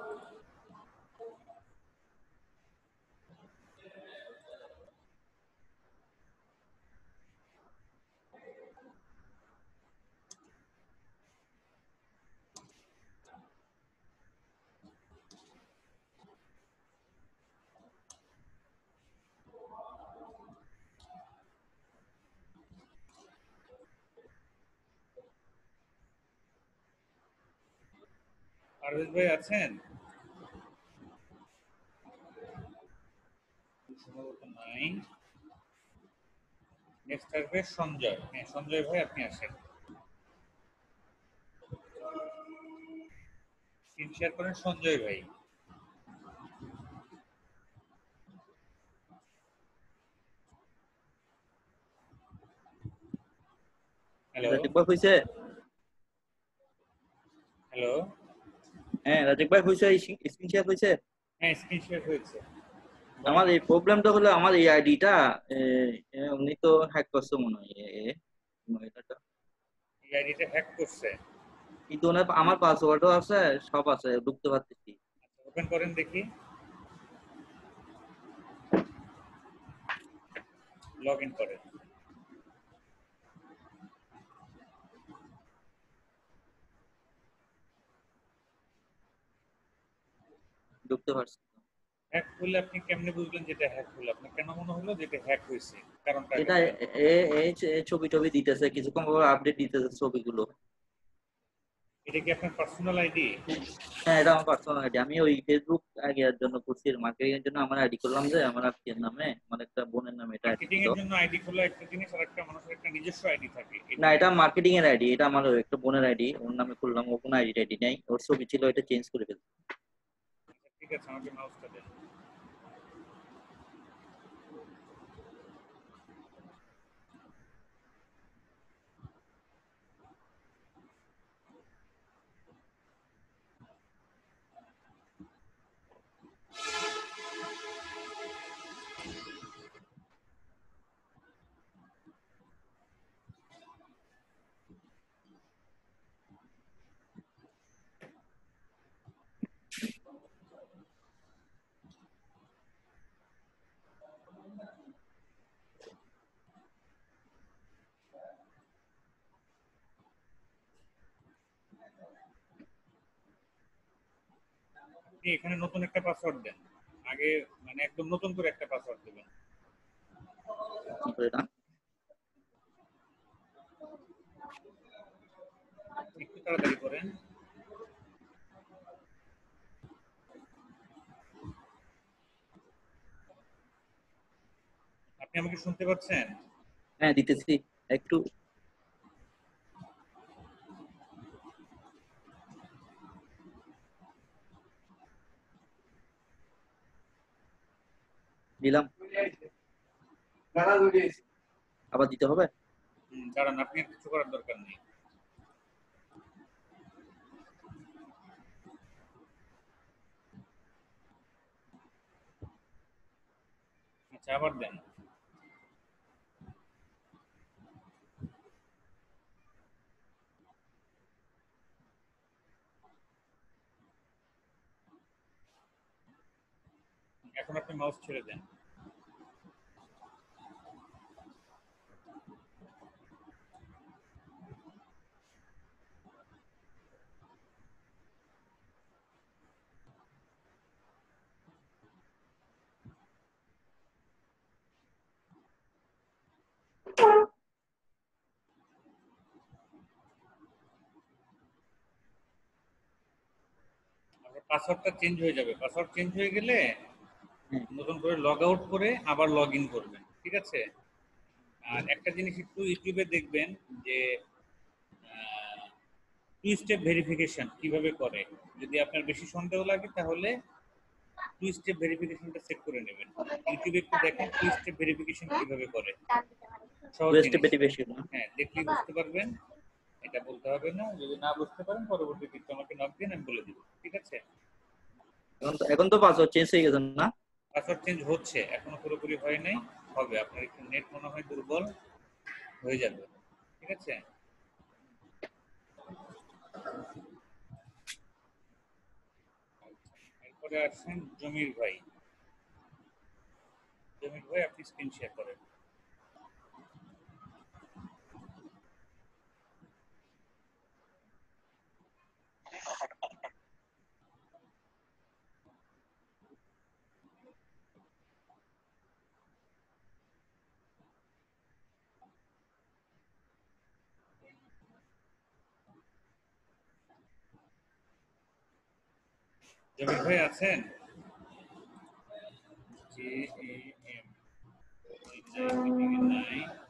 পারভেজ ভাই আছেন? সম্ভবত নাই। নেক্সট আসবে সঞ্জয়। হ্যাঁ, সঞ্জয় ভাই আপনি আসেন, স্ক্রিন শেয়ার করেন সঞ্জয় ভাই। হ্যালো রাজীব ভাই হইছে? হ্যালো। হ্যাঁ রাজীব ভাই হইছে, স্ক্রিন শেয়ার হইছে? হ্যাঁ, স্ক্রিন শেয়ার হয়েছে। আমার এই প্রবলেমটা হলো আমার এই আইডিটা উনি তো হ্যাক করছে মনে হয় মহিলাটা। এই আইডিটা হ্যাক করছে? কিন্তু আমার পাসওয়ার্ডও আছে, সব আছে, ঢুকতে পারতেছি। ওপেন করেন দেখি, লগ ইন করেন। ঢুকতে পারছি। হ্যাক হলে আপনি কেমনে বুঝলেন যেটা হ্যাক হলো? আপনার কেন মনে হলো যেটা হ্যাক হয়েছে? কারণটা এটা ছবি টবি দিতেছে, কিছুক্ষণ পর আপডেট দিতেছে ছবিগুলো। এটা কি আপনার পার্সোনাল আইডি? হ্যাঁ, এটা আমার পার্সোনাল আইডি। আমি ওই ফেসবুক আগে এর জন্য করছি, মার্কেটিং এর জন্য আমার আইডি করলাম, যে আমার আত্মীয়ের নামে, আমার একটা বোনের নামে এটা আইডি মার্কেটিং ছিল। এর জন্য আইডি খোলা একটা জিনিস, আর একটা মানুষের একটা নিজস্ব আইডি থাকে। না, এটা মার্কেটিং এর আইডি, এটা আমার একটা বোনের আইডি, ওর নামে করলাম। ও কোনো আইডি নাই, ওর ছবি ছিল, এটা চেঞ্জ করে ফেলছি। আচ্ছা, ঠিক আছে, আমাকে মাউসটা দেন। আপনি এখানে নতুন একটা পাসওয়ার্ড দেন, আগে মানে একদম নতুন করে একটা পাসওয়ার্ড দেবেন। কি করে না? একটু তাড়াতাড়ি করেন। আপনি আমাকে শুনতে পাচ্ছেন? হ্যাঁ, দিতেছি একটু। দিলাম, আবার দিতে হবে? দাঁড়ান, আপনি আর কিছু করার দরকার নেই। আচ্ছা, আবার দেন। এখন আপনি মাউস ছেড়ে দেন। পাসওয়ার্ডটা চেঞ্জ হয়ে যাবে, পাসওয়ার্ড চেঞ্জ হয়ে গেলে হ্যাঁ। নতুন করে লগ আউট করে আবার লগ ইন করবেন, ঠিক আছে? আর একটা জিনিস একটু ইউটিউবে দেখবেন যে টু স্টেপ ভেরিফিকেশন কিভাবে করে। যদি আপনার বেশি সন্দেহ লাগে তাহলে টু স্টেপ ভেরিফিকেশনটা সেট করে নেবেন। ইউটিউবে একটু দেখেন টু স্টেপ ভেরিফিকেশন কিভাবে করে, সহজ ওয়েস্ট জিনিস। বেশি না। হ্যাঁ, দেখলেই বুঝতে পারবেন, এটা বলতে হবে না। যদি না বুঝতে পারেন পরবর্তীতে একটু আমাকে নক দিন, আমি বলে দিব, ঠিক আছে? এখন তো পাসওয়ার্ড চেঞ্জ হয়ে গেছে না? পাসওয়ার্ড চেঞ্জ হচ্ছে, এখনো পুরোপুরি হয় নাই, হবে। আপনার একটু নেট মনে হয় দুর্বল, হয়ে যাবে, ঠিক আছে? এরপরে আসছেন জমির ভাই। জমির ভাই, আপনি স্ক্রিন শেয়ার করেন। জমির ভাই আছেন? JAM 9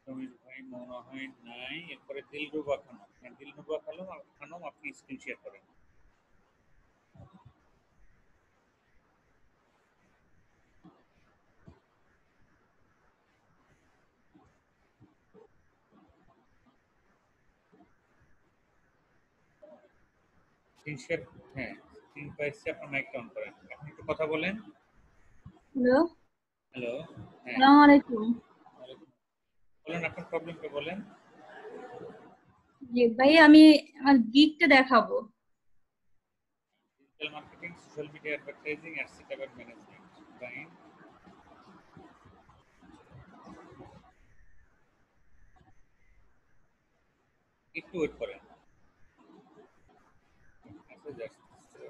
জমির ভাই মনে হয় নাই। এরপরে দিলরুবা খানম। হ্যাঁ, দিলরুবা খানম, আপনি স্ক্রিন শেয়ার করেন। স্ক্রিন শেয়ার, হ্যাঁ, স্ক্রিন পাইছে, আপনার মাইকটা অন করেন, আপনি একটু কথা বলেন। হ্যালো, হ্যালো, হ্যাঁ, আসসালামু আলাইকুম। বলেন আপনার প্রবলেমটা বলেন। জি ভাই, আমি আমার গিগটা দেখাবো। Digital marketing, social media advertising, ads type management, fine. একটু ওয়েট করেন, মেসেজ আসছে।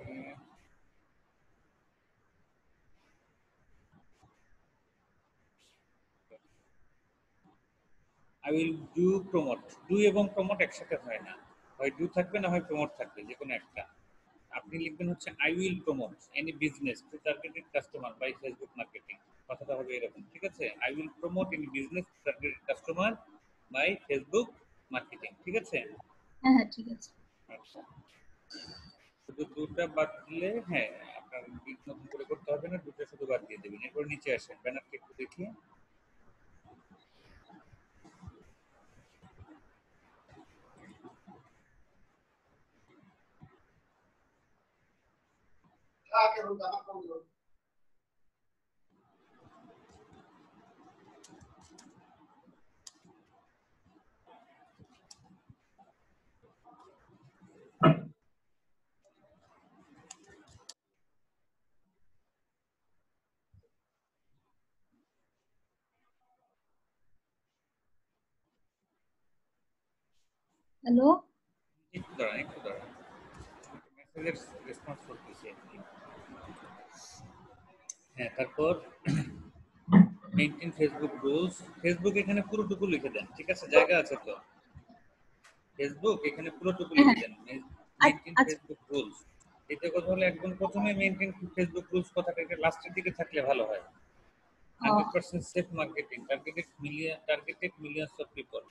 I will do promote. Do এবং প্রমোট একসাথে হয় না, হয় ডু থাকবে না হয় প্রমোট থাকবে, যে কোনো একটা। আপনি লিখবেন হচ্ছে I will promote any business to targeted customer by Facebook marketing. কথাটা হবে এরকম, ঠিক আছে? I will promote any business to targeted customer by Facebook marketing, ঠিক আছে? হ্যাঁ হ্যাঁ, ঠিক আছে। আচ্ছা, শুধু দুটা বাদ দিলে, হ্যাঁ, আপনার নতুন করে করতে হবে না, দুটো শুধু বাদ দিয়ে দেবেন। এরপর নিচে আসেন, ব্যানারটা একটু দেখি। হ্যালো, একটু দাঁড়ান, একটু দাঁড়ান, মেসেজের রেসপন্স করতেছি আর কি। হ্যাঁ, তারপর মেইনটেইন ফেসবুক রুলস। ফেসবুক এখানে পুরোটুকু লিখে দেন, ঠিক আছে? জায়গা আছে তো? ফেসবুক এখানে পুরোটুকু লিখে দেন, মেইনটেইন আচ্ছা। Facebook rules. এটা কথা হলো একদম প্রথমে মেইনটেইন ফেসবুক রুলস কথাটা এটা লাস্টের দিকে থাকলে ভালো হয়। 100% safe marketing, targeted millions of people.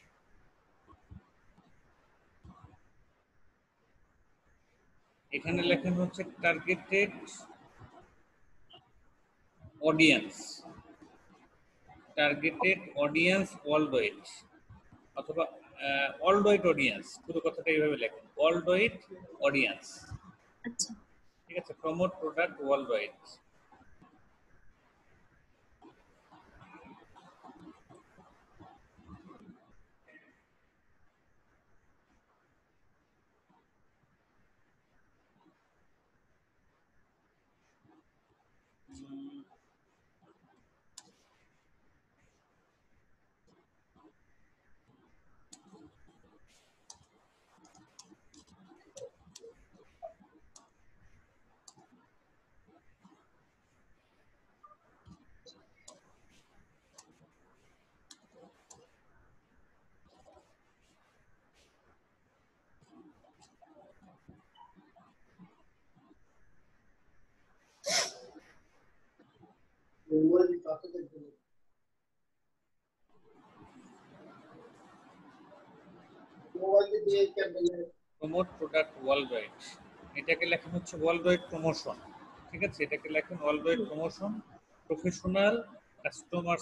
এখানে লেখেন হচ্ছে টার্গেটেড অডিয়েন্স, ওয়ার্ল্ড ওয়াইড, অথবা ওয়ার্ল্ড ওয়াইড অডিয়েন্স, পুরো কথাটা এইভাবে লেখেন, ওয়ার্ল্ড ওয়াইড অডিয়েন্স। আচ্ছা। ঠিক আছে, promote product world wide. Promote product world wide, এটাকে লেখেন হচ্ছে ওয়ার্ল্ড ওয়াইড প্রমোশন। ঠিক আছে, এটাকে লেখেন world wide promotion, professional customer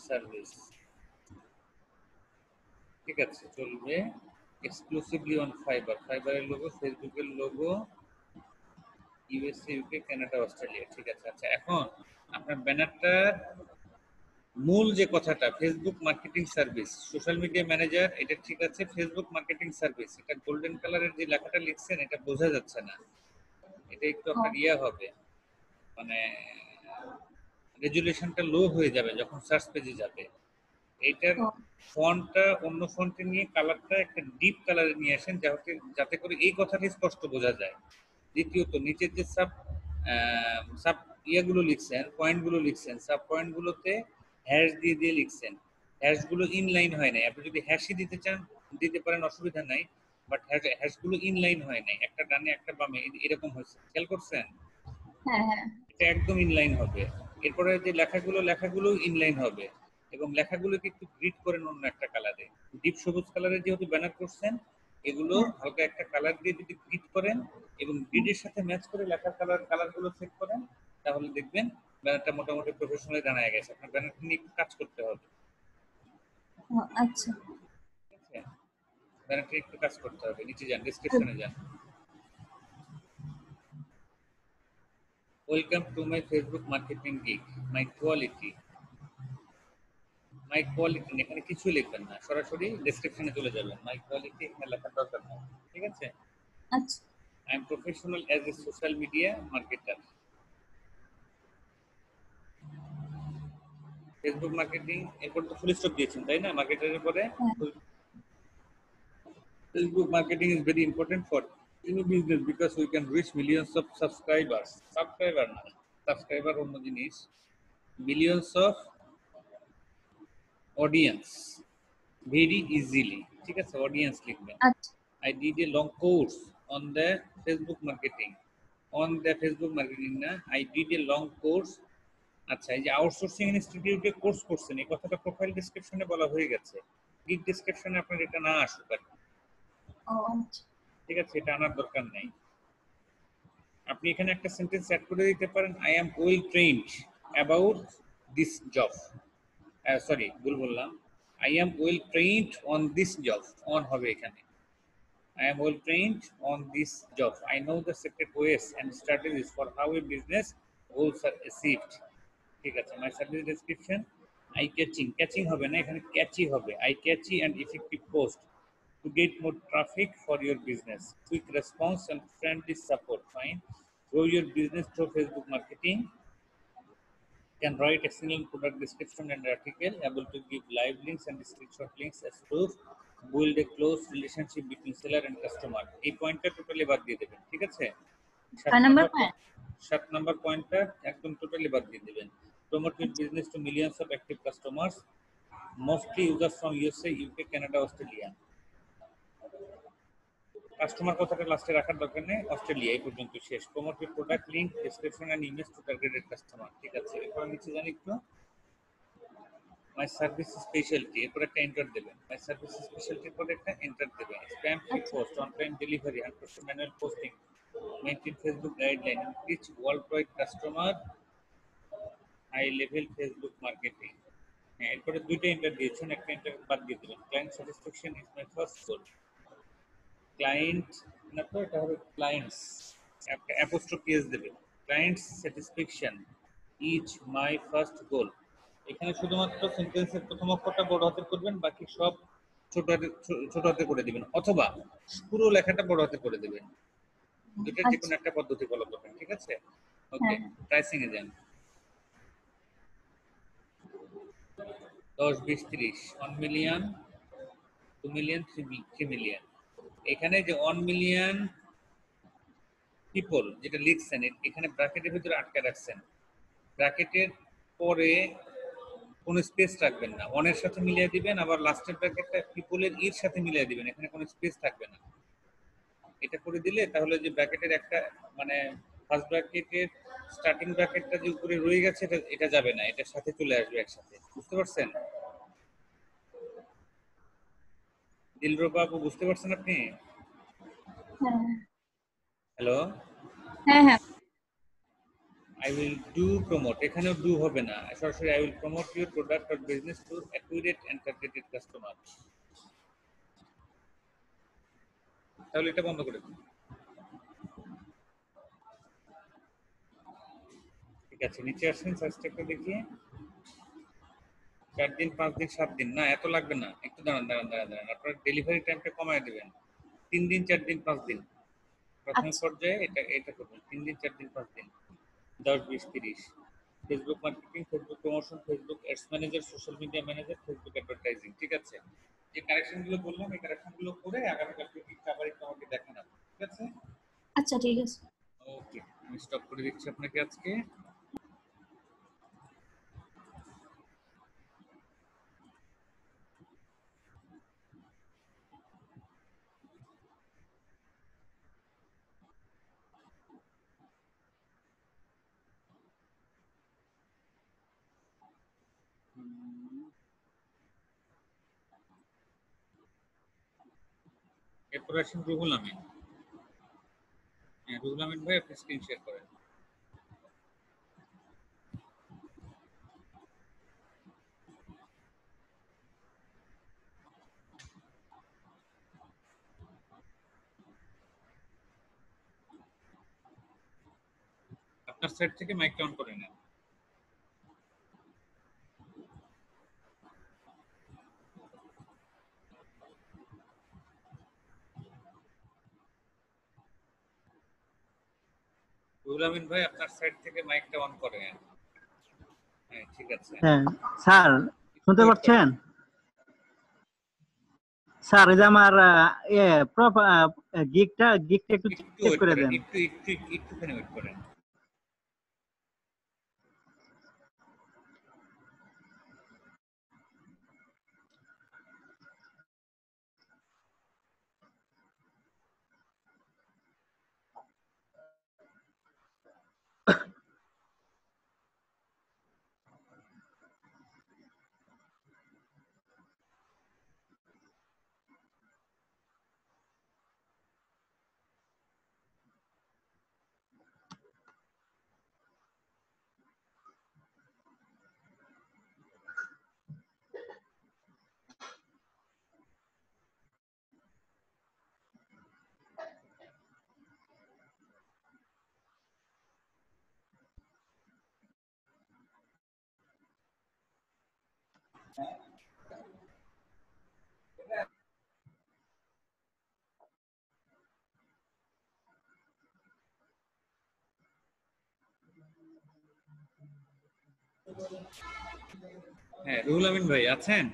service, ঠিক আছে, চলবে। এক্সক্লুসিভলি অন ফাইবারের লোগো, ফেসবুকের logo, USA, UK, Canada, Australia. ঠিক আছে। আচ্ছা, এখন আপনার ব্যানারটার মূল যে কথাটা, Facebook marketing service, social media manager, এটা ঠিক আছে, ফেসবুক মার্কেটিং সার্ভিস, এটা গোল্ডেন কালারের যে লেখাটা লিখছেন এটা বোঝা যাচ্ছে না, এটা একটু আপনার হবে, মানে রেজুলেশনটা লো হয়ে যাবে যখন সার্চ পেজে যাবে। এইটার ফন্টটা অন্য ফন্টে নিয়ে কালারটা একটা ডিপ কালারে নিয়ে আসেন, যাতে করে এই কথাটা স্পষ্ট বোঝা যায়। দ্বিতীয়ত, নিচের যে সাব ইয়েগুলো লিখছেন, পয়েন্টগুলো লিখছেন, সাব পয়েন্টগুলোতে হ্যাশ দিয়ে লিখছেন, হ্যাশগুলো ইনলাইন হয় নাই। আপনি যদি হ্যাশই দিতে চান দিতে পারেন, অসুবিধা নাই, বাট হ্যাশগুলো ইনলাইন হয় নাই, একটা ডানে একটা বামে এরকম হয়েছে, খেয়াল করছেন? এটা একদম ইনলাইন হবে। এরপরে যে লেখাগুলো ইনলাইন হবে, এবং লেখাগুলোকে একটু গ্রিড করেন অন্য একটা কালারে, ডিপ সবুজ কালারে যেহেতু ব্যানার করছেন, এগুলো হালকা একটা কালার দিয়ে যদি গ্রিড করেন এবং গ্রিডের সাথে ম্যাচ করে লেখার কালারগুলো সেট করেন, তাহলে দেখবেন ব্যানারটা মোটামুটি প্রফেশনালি দাঁড়ায় গেছে। আপনার ব্যানারটা নিয়ে একটু কাজ করতে হবে। আচ্ছা, ঠিক আছে, ব্যানারটা একটু কাজ করতে হবে। নিচে যান, ডেসক্রিপশনে যান। Welcome to my Facebook marketing gig, my quality এখানে কিছু লিখবেন না, সরাসরি ডেসক্রিপশনে চলে যাবেন। মাই কোয়ালিটি এখানে লেখার দরকার নেই। ঠিক আছে। আচ্ছা। I am professional as a social media marketer. Facebook marketing, এরপর তো ফুল স্টপ দিয়েছেন তাই না? মার্কেটারের পরে Facebook marketing is very important for any business because we can reach millions of subscribers. Subscriber অন্য জিনিস, millions of audience very easily। ঠিক আছে, অডিয়েন্স লিখবেন। I did a long course on the Facebook marketing, না, I did a long course। আচ্ছা, এই যে outsourcing ইনস্টিটিউটে কোর্স করছেন, এই কথাটা প্রোফাইল ডেসক্রিপশনে বলা হয়ে গেছে, গিগ ডেসক্রিপশনে আপনার এটা না আসুক আর কি। ঠিক আছে, এটা আনার দরকার নাই। আপনি এখানে একটা সেন্টেন্স অ্যাড করে দিতে পারেন, I am well trained about this job, sorry ভুল বললাম, I am well trained on this job, on হবে এখানে। I am well trained on this job. I know the secret ways and strategies for how a business goals are achieved. ঠিক আছে, my service description, eye catching হবে না, এখানে catchy হবে, eye catchy and effective post to get more traffic for your business, quick response and friendly support. Fine. Grow your business through Facebook marketing. Can write excellent product description and article, able to give live links and screenshot links as proof, build a close relationship between seller and customer. এই পয়েন্টটা totally বাদ দিয়ে দেবেন। ঠিক আছে, ছয় number point. 7 number পয়েন্টটা একদম টোটালি বাদ দিয়ে দিবেন। Promote your business to millions of active customers, mostly users from USA, UK, Canada, Australia. Customer কথাটা লাস্টে রাখার দরকার নেই, অস্ট্রেলিয়া এই পর্যন্ত শেষ। Promote your product, link, description and image to targeted customer. ঠিক আছে, এরপর নিচে জানি একটু মাই সার্ভিস স্পেশালিটি, এরপর একটা এন্টার দেবেন। মাই সার্ভিস স্পেশালিটির পরে একটা এন্টার দেবেন। Spam free post, on time delivery, 100% manual posting, maintain Facebook guideline, increase world wide customer, high level Facebook marketing. হ্যাঁ, এরপরে দুইটা এন্টার দিয়েছেন, একটা এন্টার বাদ দিয়ে দেবেন। Client satisfaction is my first goal. Client না তো এটা হবে ক্লায়েন্টস, একটা অ্যাপোস্ট্রফি এস দেবেন। Clients satisfaction is my first গোল। এখানে শুধুমাত্র সেন্টেন্সের প্রথম অক্ষরটা বড় হাতে করবেন, বাকি সব ছোট হাতে করে দিবেন, অথবা পুরো লেখাটা বড় হাতে করে দিবেন। দুটোর যে কোনো একটা পদ্ধতি ফলো করবেন। ঠিক আছে, ওকে। প্রাইসিং এ যান। 10, 20, 30, 1 মিলিয়ন, 2 মিলিয়ন, 3 মিলিয়ন। এখানে যে 1 মিলিয়ন পিপল যেটা লিখছেন, এখানে ব্র্যাকেটের ভিতরে আটকে রাখছেন। ব্র্যাকেটের পরে কোনো স্পেস রাখবেন না, অনের সাথে মিলিয়ে দিবেন, আবার লাস্টের ব্র্যাকেটটা পিপলের এর সাথে মিলিয়ে দিবেন, এখানে কোনো স্পেস থাকবে না। এটা করে দিলে তাহলে যে ব্র্যাকেটের একটা মানে ফার্স্ট ব্র্যাকেটের স্টার্টিং ব্র্যাকেটটা যে উপরে রয়ে গেছে এটা যাবে না, এটার সাথে চলে আসবে একসাথে। বুঝতে পারছেন দিলরুবা বাবু? বুঝতে পারছেন আপনি? হ্যালো, হ্যাঁ হ্যাঁ। I will do promote, এখানেও do হবে না, সরাসরি I will promote your product or business to accurate and targeted customer। তাহলে এটা বন্ধ করে দিন। ঠিক আছে, নিচে আসেন, সাবস্ট্রাকটা দেখিয়ে। 4 দিন, 5 দিন, 7 দিন, না এত লাগবে না, একটু দাঁড়ান। আপনার ডেলিভারি টাইমটা কমায় দিবেন। 3 দিন, 4 দিন, 5 দিন। প্রথম পর্যায়ে এটা করবেন 3 দিন, 4 দিন, 5 দিন। 10, 20, 30। Facebook marketing, Facebook promotion, Facebook ads manager, social media manager, Facebook advertising. ঠিক আছে, যে কারেকশনগুলো বললাম এই কারেকশনগুলো করে আগামীকাল থেকে আবার একটু আমাকে দেখান। ঠিক আছে, আচ্ছা ঠিক আছে। ওকে, আমি স্টপ করে দিচ্ছি আপনাকে আজকে। এরপর আসেন রুহুল আমিন। হ্যাঁ, রুহুল আমিন ভাই আপনি স্ক্রিন শেয়ার করেন। আপনার সাইড থেকে মাইকটা অন করে নেন। রুহুল আমিন ভাই আপনার সাইড থেকে মাইকটা অন করেন। হ্যাঁ ঠিক আছে। হ্যাঁ স্যার, শুনতে পাচ্ছেন? স্যার এই যে আমার গিগটা একটু চেক করে দেন। একটুখানি ওয়েট করেন। হ্যাঁ রুহুল আমিন ভাই আছেন?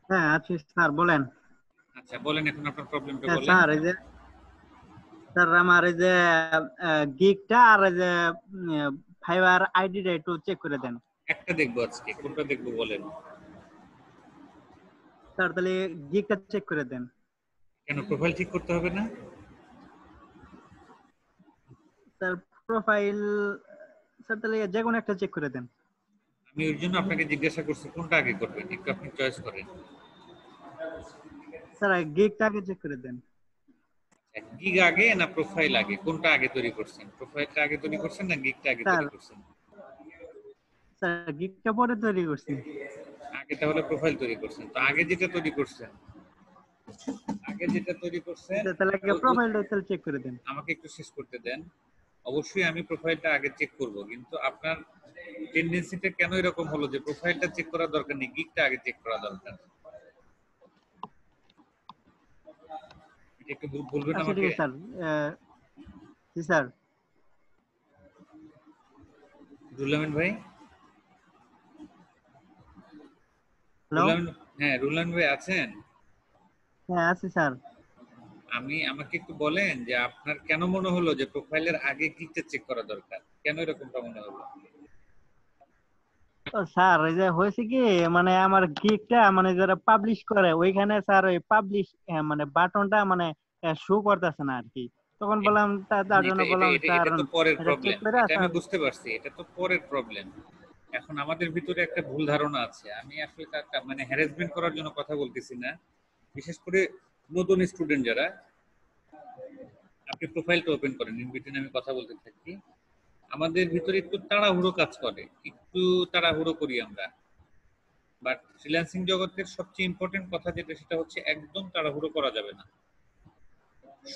হ্যাঁ আছি স্যার, বলেন। আচ্ছা বলেন এখন আপনার প্রবলেমটা বলেন। স্যার এই যে স্যার আমার এই যে গিগটা আর এই যে ফাইবার আইডিটা একটু চেক করে দেন। একটা দেখবো আজকে, কোনটা দেখবো বলেন? স্যার তাহলে গিগটা চেক করে দেন। কেন প্রোফাইল ঠিক করতে হবে না? স্যার প্রোফাইল স্যার তাহলে যে কোনো একটা চেক করে দেন। আমি ওই জন্য আপনাকে জিজ্ঞাসা করছি কোনটা আগে করবেন, একটু আপনি চয়েস করেন। স্যার গিগটা আগে চেক করে দেন। গিগ আগে না প্রোফাইল আগে, কোনটা আগে তৈরি করছেন? প্রোফাইলটা আগে তৈরি করছেন না গিগটা আগে স্যার তৈরি করছেন? স্যার গিগটা পরে তৈরি করছি। আগে তাহলে প্রোফাইল তৈরি করছেন। তো আগে যেটা তৈরি করছেন, তাহলে আগে প্রোফাইলটা তাহলে চেক করে দেন। আমাকে একটু শেষ করতে দেন। অবশ্যই আমি প্রোফাইলটা আগে চেক করব, কিন্তু আপনার টেন্ডেন্সিটা কেন এরকম হলো যে প্রোফাইলটা চেক করার দরকার নেই, গিগটা আগে চেক করা দরকার? এটা একটু বলবেন আচ্ছা আমাকে? ঠিক আছে স্যার। জি স্যার। রুলামিন ভাই, হ্যালো, হ্যাঁ রুলামিন ভাই আছেন? হ্যাঁ আছি স্যার। আমাকে একটু বলেন যে আপনার কেন মনে হলো যে প্রোফাইলের আগে গিগটা চেক করা দরকার, কেন এরকমটা মনে হলো? স্যার এই যে হয়েছে কি মানে আমার গিগটা মানে যারা পাবলিশ করে ওইখানে স্যার ওই পাবলিশ মানে বাটনটা মানে শো করতেছে না আর কি। তখন বললাম তার জন্য বললাম স্যার এটা তো পরের এটা চেক প্রবলেম, করে এটা আমি স্যার। বুঝতে পারছি, এটা তো পরের প্রবলেম। এখন আমাদের ভিতরে একটা ভুল ধারণা আছে, আমি আসলে মানে হ্যারাসমেন্ট করার জন্য কথা বলতেছি না, বিশেষ করে নতুন স্টুডেন্ট যারা। আপনি প্রোফাইলটা ওপেন করেন, ইন বিটুইন আমি কথা বলতে থাকি। আমাদের ভিতরে একটু তাড়াহুড়ো কাজ করে, একটু তাড়াহুড়ো করি আমরা। বাট ফ্রিল্যান্সিং জগতের সবচেয়ে ইম্পর্টেন্ট কথা যেটা, সেটা হচ্ছে একদম তাড়াহুড়ো করা যাবে না,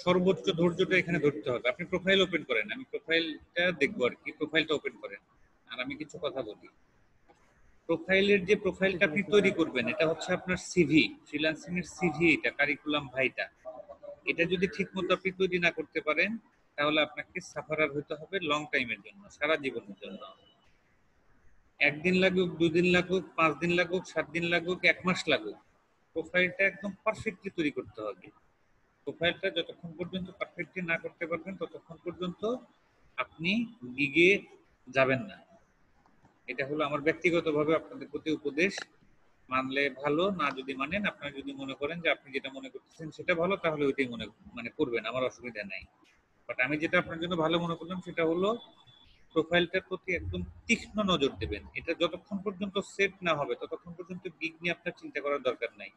সর্বোচ্চ ধৈর্যটা এখানে ধরতে হবে। আপনি প্রোফাইল ওপেন করেন, আমি প্রোফাইলটা দেখবো আর কি, প্রোফাইলটা ওপেন করেন আর আমি কিছু কথা বলি। প্রোফাইলের যে প্রোফাইলটা আপনি তৈরি করবেন, এটা হচ্ছে আপনার সিভি, ফ্রিল্যান্সিং এর সিভি, এটা কারিকুলাম ভাইটা। এটা যদি ঠিকমতো আপনি তৈরি না করতে পারেন, তাহলে আপনাকে সাফারার হতে হবে লং টাইমের জন্য, সারা জীবনের জন্য। একদিন লাগুক, 2 দিন লাগুক, 5 দিন লাগুক, 7 দিন লাগুক, 1 মাস লাগুক, প্রোফাইলটা একদম পারফেক্টলি তৈরি করতে হবে। প্রোফাইলটা যতক্ষণ পর্যন্ত পারফেক্টলি না করতে পারবেন, ততক্ষণ পর্যন্ত আপনি গিগে যাবেন না। এটা হলো আমার ব্যক্তিগতভাবে আপনাদের প্রতি উপদেশ। মানলে ভালো, না যদি মানেন, আপনারা যদি মনে করেন যে আপনি যেটা মনে করতেছেন সেটা ভালো, তাহলে ওইটাই মানে করবেন, আমার অসুবিধা নাই। বাট আমি যেটা আপনার জন্য ভালো মনে করলাম সেটা হলো প্রোফাইলটার প্রতি একদম তীক্ষ্ণ নজর দেবেন। এটা যতক্ষণ পর্যন্ত সেট না হবে ততক্ষণ পর্যন্ত গিগ নিয়ে আপনার চিন্তা করার দরকার নাই।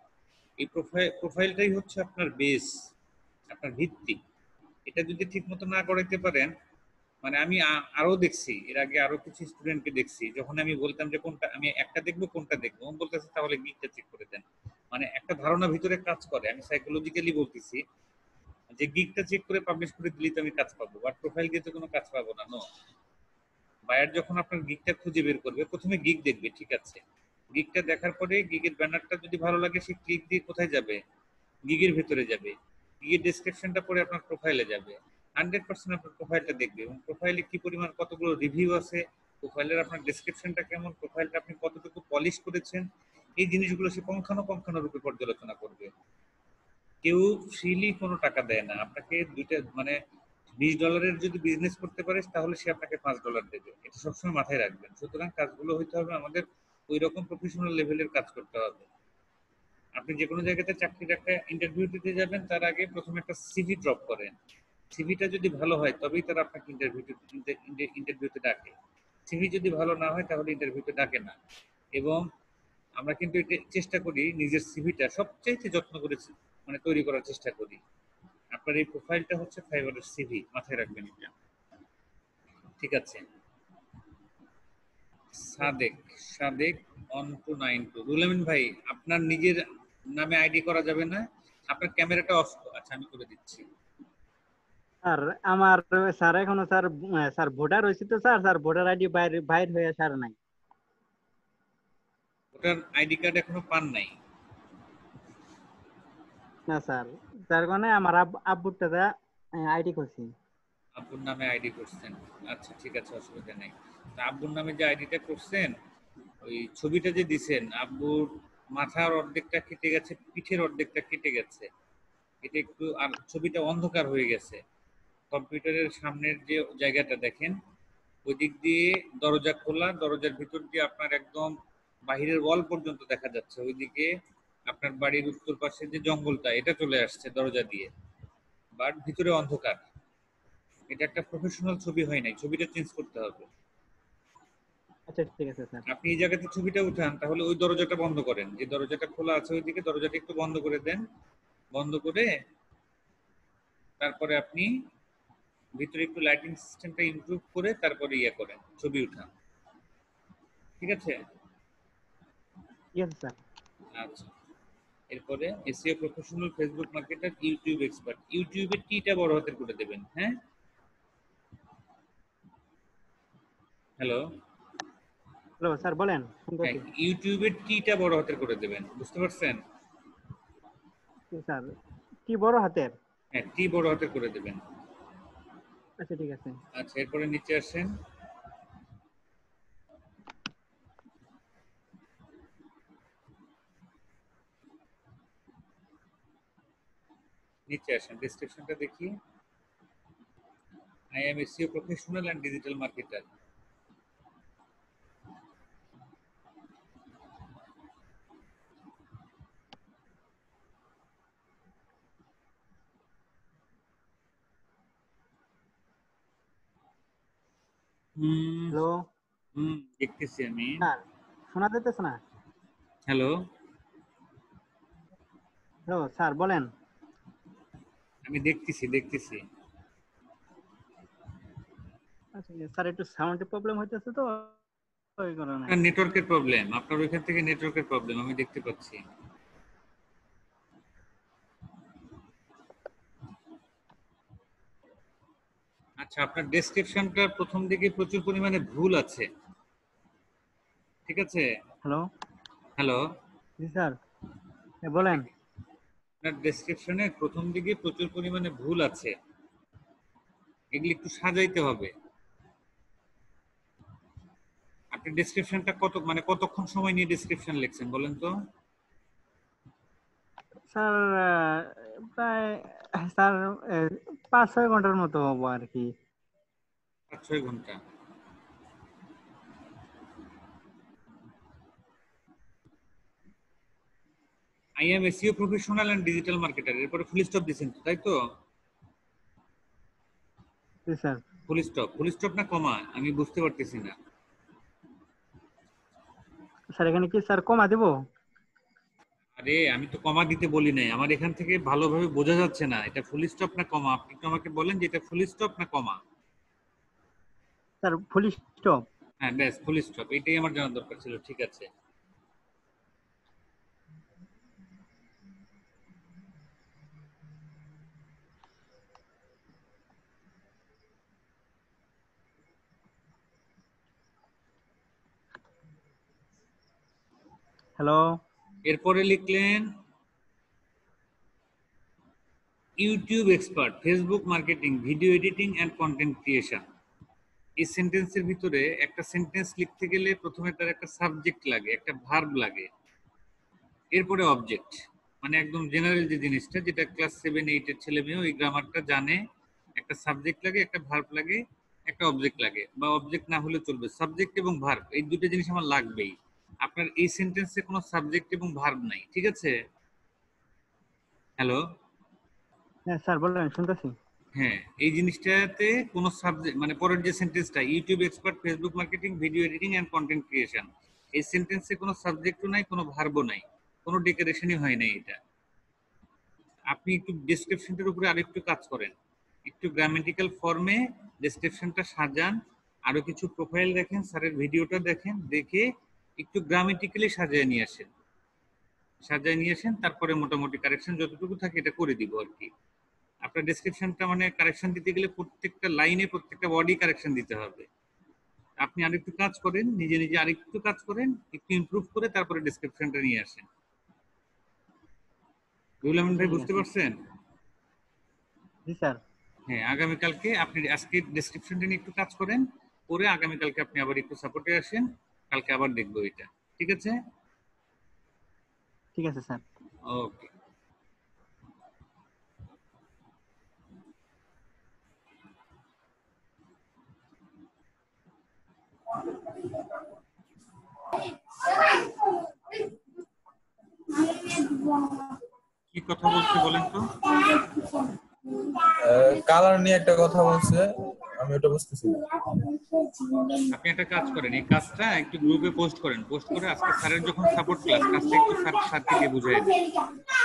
এই প্রোফাইলটাই হচ্ছে আপনার বেস, আপনার ভিত্তি। এটা যদি ঠিক মতো না করাইতে পারেন, মানে আমি আরো দেখছি, এর আগে আরো কিছু স্টুডেন্টকে দেখছি, যখন আমি বলতাম যে কোনটা আমি একটা দেখবো কোনটা দেখবো, ও বলতেছে তাহলে গিগটা চেক করে দেন। মানে একটা ধারণা ভিতরে কাজ করে, আমি সাইকোলজিক্যালি বলতেছি যে গিগটা চেক করে পাবলিশ করে দিলেই তো আমি কাজ পাবো, বাট প্রোফাইল দিয়ে তো কোনো কাজ পাবো না। নো, বায়ার যখন আপনার গিগটা খুঁজে বের করবে, প্রথমে গিগ দেখবে, ঠিক আছে, গিগটা দেখার পরে গিগের ব্যানারটা যদি ভালো লাগে, সে ক্লিক দিয়ে কোথায় যাবে? গিগের ভিতরে যাবে, গিগের ডেসক্রিপশনটা পড়ে আপনার প্রোফাইলে যাবে, 100% আপনার প্রোফাইলটা দেখবে এবং প্রোফাইলে কি পরিমাণ কতগুলো রিভিউ আছে, প্রোফাইলের আপনার ডেসক্রিপশনটা কেমন, প্রোফাইলটা আপনি কতটুকু পলিশ করেছেন, এই জিনিসগুলো সে পুঙ্খানুপুঙ্খানুরূপে পর্যালোচনা করবে। কেউ ফ্রিলি কোনো টাকা দেয় না আপনাকে। দুইটা মানে $20 যদি বিজনেস করতে পারে, তাহলে সে আপনাকে $5 দেবে, এটা সবসময় মাথায় রাখবেন। সুতরাং কাজগুলো হইতে হবে আমাদের ওই রকম প্রফেশনাল লেভেলের কাজ করতে হবে। আপনি যে কোনো জায়গাতে চাকরির একটা ইন্টারভিউ দিতে যাবেন, তার আগে প্রথমে একটা সিভি ড্রপ করেন। সিভিটা যদি ভালো হয় তবেই তারা আপনাকে ইন্টারভিউতে ডাকে। সিভি যদি ভালো না হয় তাহলে ইন্টারভিউতে ডাকে না। এবং আমরা কিন্তু এটা চেষ্টা করি নিজের সিভিটা সবচাইতে যত্ন করে মানে তৈরি করার চেষ্টা করি। আপনার এই প্রোফাইলটা হচ্ছে ফাইবারের সিভি, মাথায় রাখবেন এটা, ঠিক আছে? সাদেক সাদেক 1292। রুলামিন ভাই, আপনার নিজের নামে আইডি করা যাবে না, আপনার ক্যামেরাটা অফ। আচ্ছা, আমি করে দিচ্ছি। স্যার আমার স্যার এখনো স্যার ভোটার হয়েছে তো স্যার ভোটার আইডি বাইর হয়ে স্যার নাই। ভোটার আইডি কার্ড এখনো পান নাই? না স্যার, তার কারণে আমার আব্বুরটা আইডি করছি। আব্বুর নামে আইডি করছেন? আচ্ছা ঠিক আছে, অসুবিধা নেই। আব্বুর নামে যে আইডিটা করছেন, ওই ছবিটা যে দিছেন, আব্বুর মাথার অর্ধেকটা কেটে গেছে, পিঠের অর্ধেকটা কেটে গেছে, এটা একটু, আর ছবিটা অন্ধকার হয়ে গেছে। কম্পিউটারের সামনের যে জায়গাটা দেখেন, ওই দিক দিয়ে দরজা খোলা, দরজার ভিতর দিয়ে আপনার একদম বাহিরের ওয়াল পর্যন্ত দেখা যাচ্ছে। ওইদিকে আপনার বাড়ির উত্তর পাশে যে জঙ্গলটা, এটা চলে আসছে দরজা দিয়ে, বাট ভিতরে অন্ধকার। এটা একটা প্রফেশনাল ছবি হয় নাই, ছবিটা চেঞ্জ করতে হবে। আচ্ছা ঠিক আছে স্যার। আপনি এই জায়গাতে ছবিটা উঠান, তাহলে ওই দরজাটা বন্ধ করেন, যে দরজাটা খোলা আছে ওইদিকে দরজাটা একটু বন্ধ করে দেন। বন্ধ করে তারপরে আপনি ভিতরে একটু লাইটিং সিস্টেমটা ইমপ্রুভ করে তারপরে ইয়ে করেন, ছবি উঠান। ঠিক আছে? ঠিক আছে স্যার। আচ্ছা, এরপরে SEO professional, Facebook marketer, YouTube expert. ইউটিউবের টিটা বড় হাতের করে দেবেন। হ্যাঁ, হ্যালো। হ্যালো স্যার বলেন, হ্যাঁ, শুনতেছি। ইউটিউবের টিটা বড় হাতের করে দেবেন, বুঝতে পারছেন? স্যার কি বড় হাতের? হ্যাঁ, টি বড় হাতের করে দেবেন। আচ্ছা ঠিক আছে। আচ্ছা, এরপরে নিচে আসেন। নিচে আসেন, ডেসক্রিপশনটা দেখি। I am SEO professional and digital marketer. Hello দেখতেছি আমি। স্যার, শোনা যাইতেছে না? হ্যালো, হ্যালো স্যার বলেন। আমি দেখতেছি। আচ্ছা স্যার, একটু সাউন্ডের প্রবলেম হইতেছে তো ওই কারণে। আপনার নেটওয়ার্কের প্রবলেম, আপনার ওইখান থেকে নেটওয়ার্কের প্রবলেম আমি দেখতে পাচ্ছি। আচ্ছা, আপনার ডেসক্রিপশনটা প্রথম দিকে প্রচুর পরিমাণে ভুল আছে। ঠিক আছে? হ্যালো। হ্যালো, জি স্যার, বলেন। আপনার ডেসক্রিপশনে প্রথম দিকে প্রচুর পরিমাণে ভুল আছে, এগুলি একটু সাজাইতে হবে। আপনি ডেসক্রিপশনটা কতক্ষণ সময় নিয়ে ডেসক্রিপশন লিখছেন বলেন তো? স্যার প্রায় স্যার 5-6 ঘন্টার মতো হবো আর কি। 5-6 ঘন্টা। I am SEO professional and digital marketer, এরপরে ফুল স্টপ দিয়েছেন তাই তো? জি স্যার। ফুল স্টপ না কমা, আমি বুঝতে পারতেছি না। স্যার এখানে কি স্যার কমা দেব? আরে আমি তো কমা দিতে বলি নাই, আমার এখান থেকে ভালোভাবে বোঝা যাচ্ছে না এটা ফুল স্টপ না কমা। আপনি তো আমাকে বলেন যে এটা ফুল স্টপ না কমা। Sir full stop. হ্যাঁ ব্যাস, ফুল স্টপ, এটাই আমার জানার দরকার ছিল। ঠিক আছে। হ্যালো। এরপরে লিখলেন YouTube expert, Facebook marketing, video editing and content creation. এই সেন্টেন্সের ভিতরে একটা সেন্টেন্স লিখতে গেলে প্রথমে তার একটা সাবজেক্ট লাগে, একটা ভার্ব লাগে, এরপরে অবজেক্ট। মানে একদম জেনারেল যে জিনিসটা, যেটা ক্লাস 7-8 এর ছেলে মেয়েও এই গ্রামারটা জানে। একটা সাবজেক্ট লাগে, একটা ভার্ব লাগে, একটা অবজেক্ট লাগে, বা অবজেক্ট না হলে চলবে, সাবজেক্ট এবং ভার্ব এই দুটো জিনিস আমার লাগবেই। আপনার এই সেন্টেন্সে কোনো সাবজেক্ট এবং ভার্ব নাই। ঠিক আছে? হ্যালো। হ্যাঁ স্যার বলেন, শুনতেছি। হ্যাঁ, এই জিনিসটাতে কোনো সাবজেক্ট পরের যে সেন্টেন্সটা YouTube expert, Facebook marketing, video editing and content creation, এই সেন্টেন্সে কোনো সাবজেক্টও নাই, কোনো ভার্বও নাই, কোনো ডেকোরেশনই হয় নাই। এটা আপনি একটু ডেসক্রিপশনটার উপরে আরেকটু কাজ করেন, একটু গ্রামেটিক্যাল ফর্মে ডেসক্রিপশনটা সাজান, আরো কিছু প্রোফাইল দেখেন, স্যারের ভিডিওটা দেখেন, দেখে একটু গ্রামেটিক্যালি সাজিয়ে নিয়ে আসেন, তারপরে মোটামুটি কারেকশন যতটুকু থাকে এটা করে দিব আর কি। আপনার ডেসক্রিপশনটা কারেকশন দিতে গেলে প্রত্যেকটা লাইনে প্রত্যেকটা ওয়ার্ডই কারেকশন দিতে হবে। আপনি আরেকটু কাজ করেন, নিজে নিজে আরেকটু কাজ করেন, একটু ইমপ্রুভ করে তারপরে ডেসক্রিপশনটা নিয়ে আসেন। রুহুল আমিন ভাই, বুঝতে পারছেন? জি স্যার। হ্যাঁ, আগামীকালকে আপনি আজকে ডেসক্রিপশনটা নিয়ে একটু কাজ করেন, করে আগামীকালকে আপনি আবার একটু সাপোর্টে আসেন, কালকে আবার দেখবো এটা। ঠিক আছে? ঠিক আছে স্যার। ওকে। কথা বলছে বলেন তো? কালার নিয়ে একটা কথা বলছে, আমি ওটা বুঝতেছি না। আপনি একটা কাজ করেন, এই কাজটা একটু গ্রুপে পোস্ট করেন, পোস্ট করে আজকে স্যারের যখন সাপোর্ট ক্লাস, কাজটা একটু স্যারকে দিয়ে বুঝিয়ে দেন,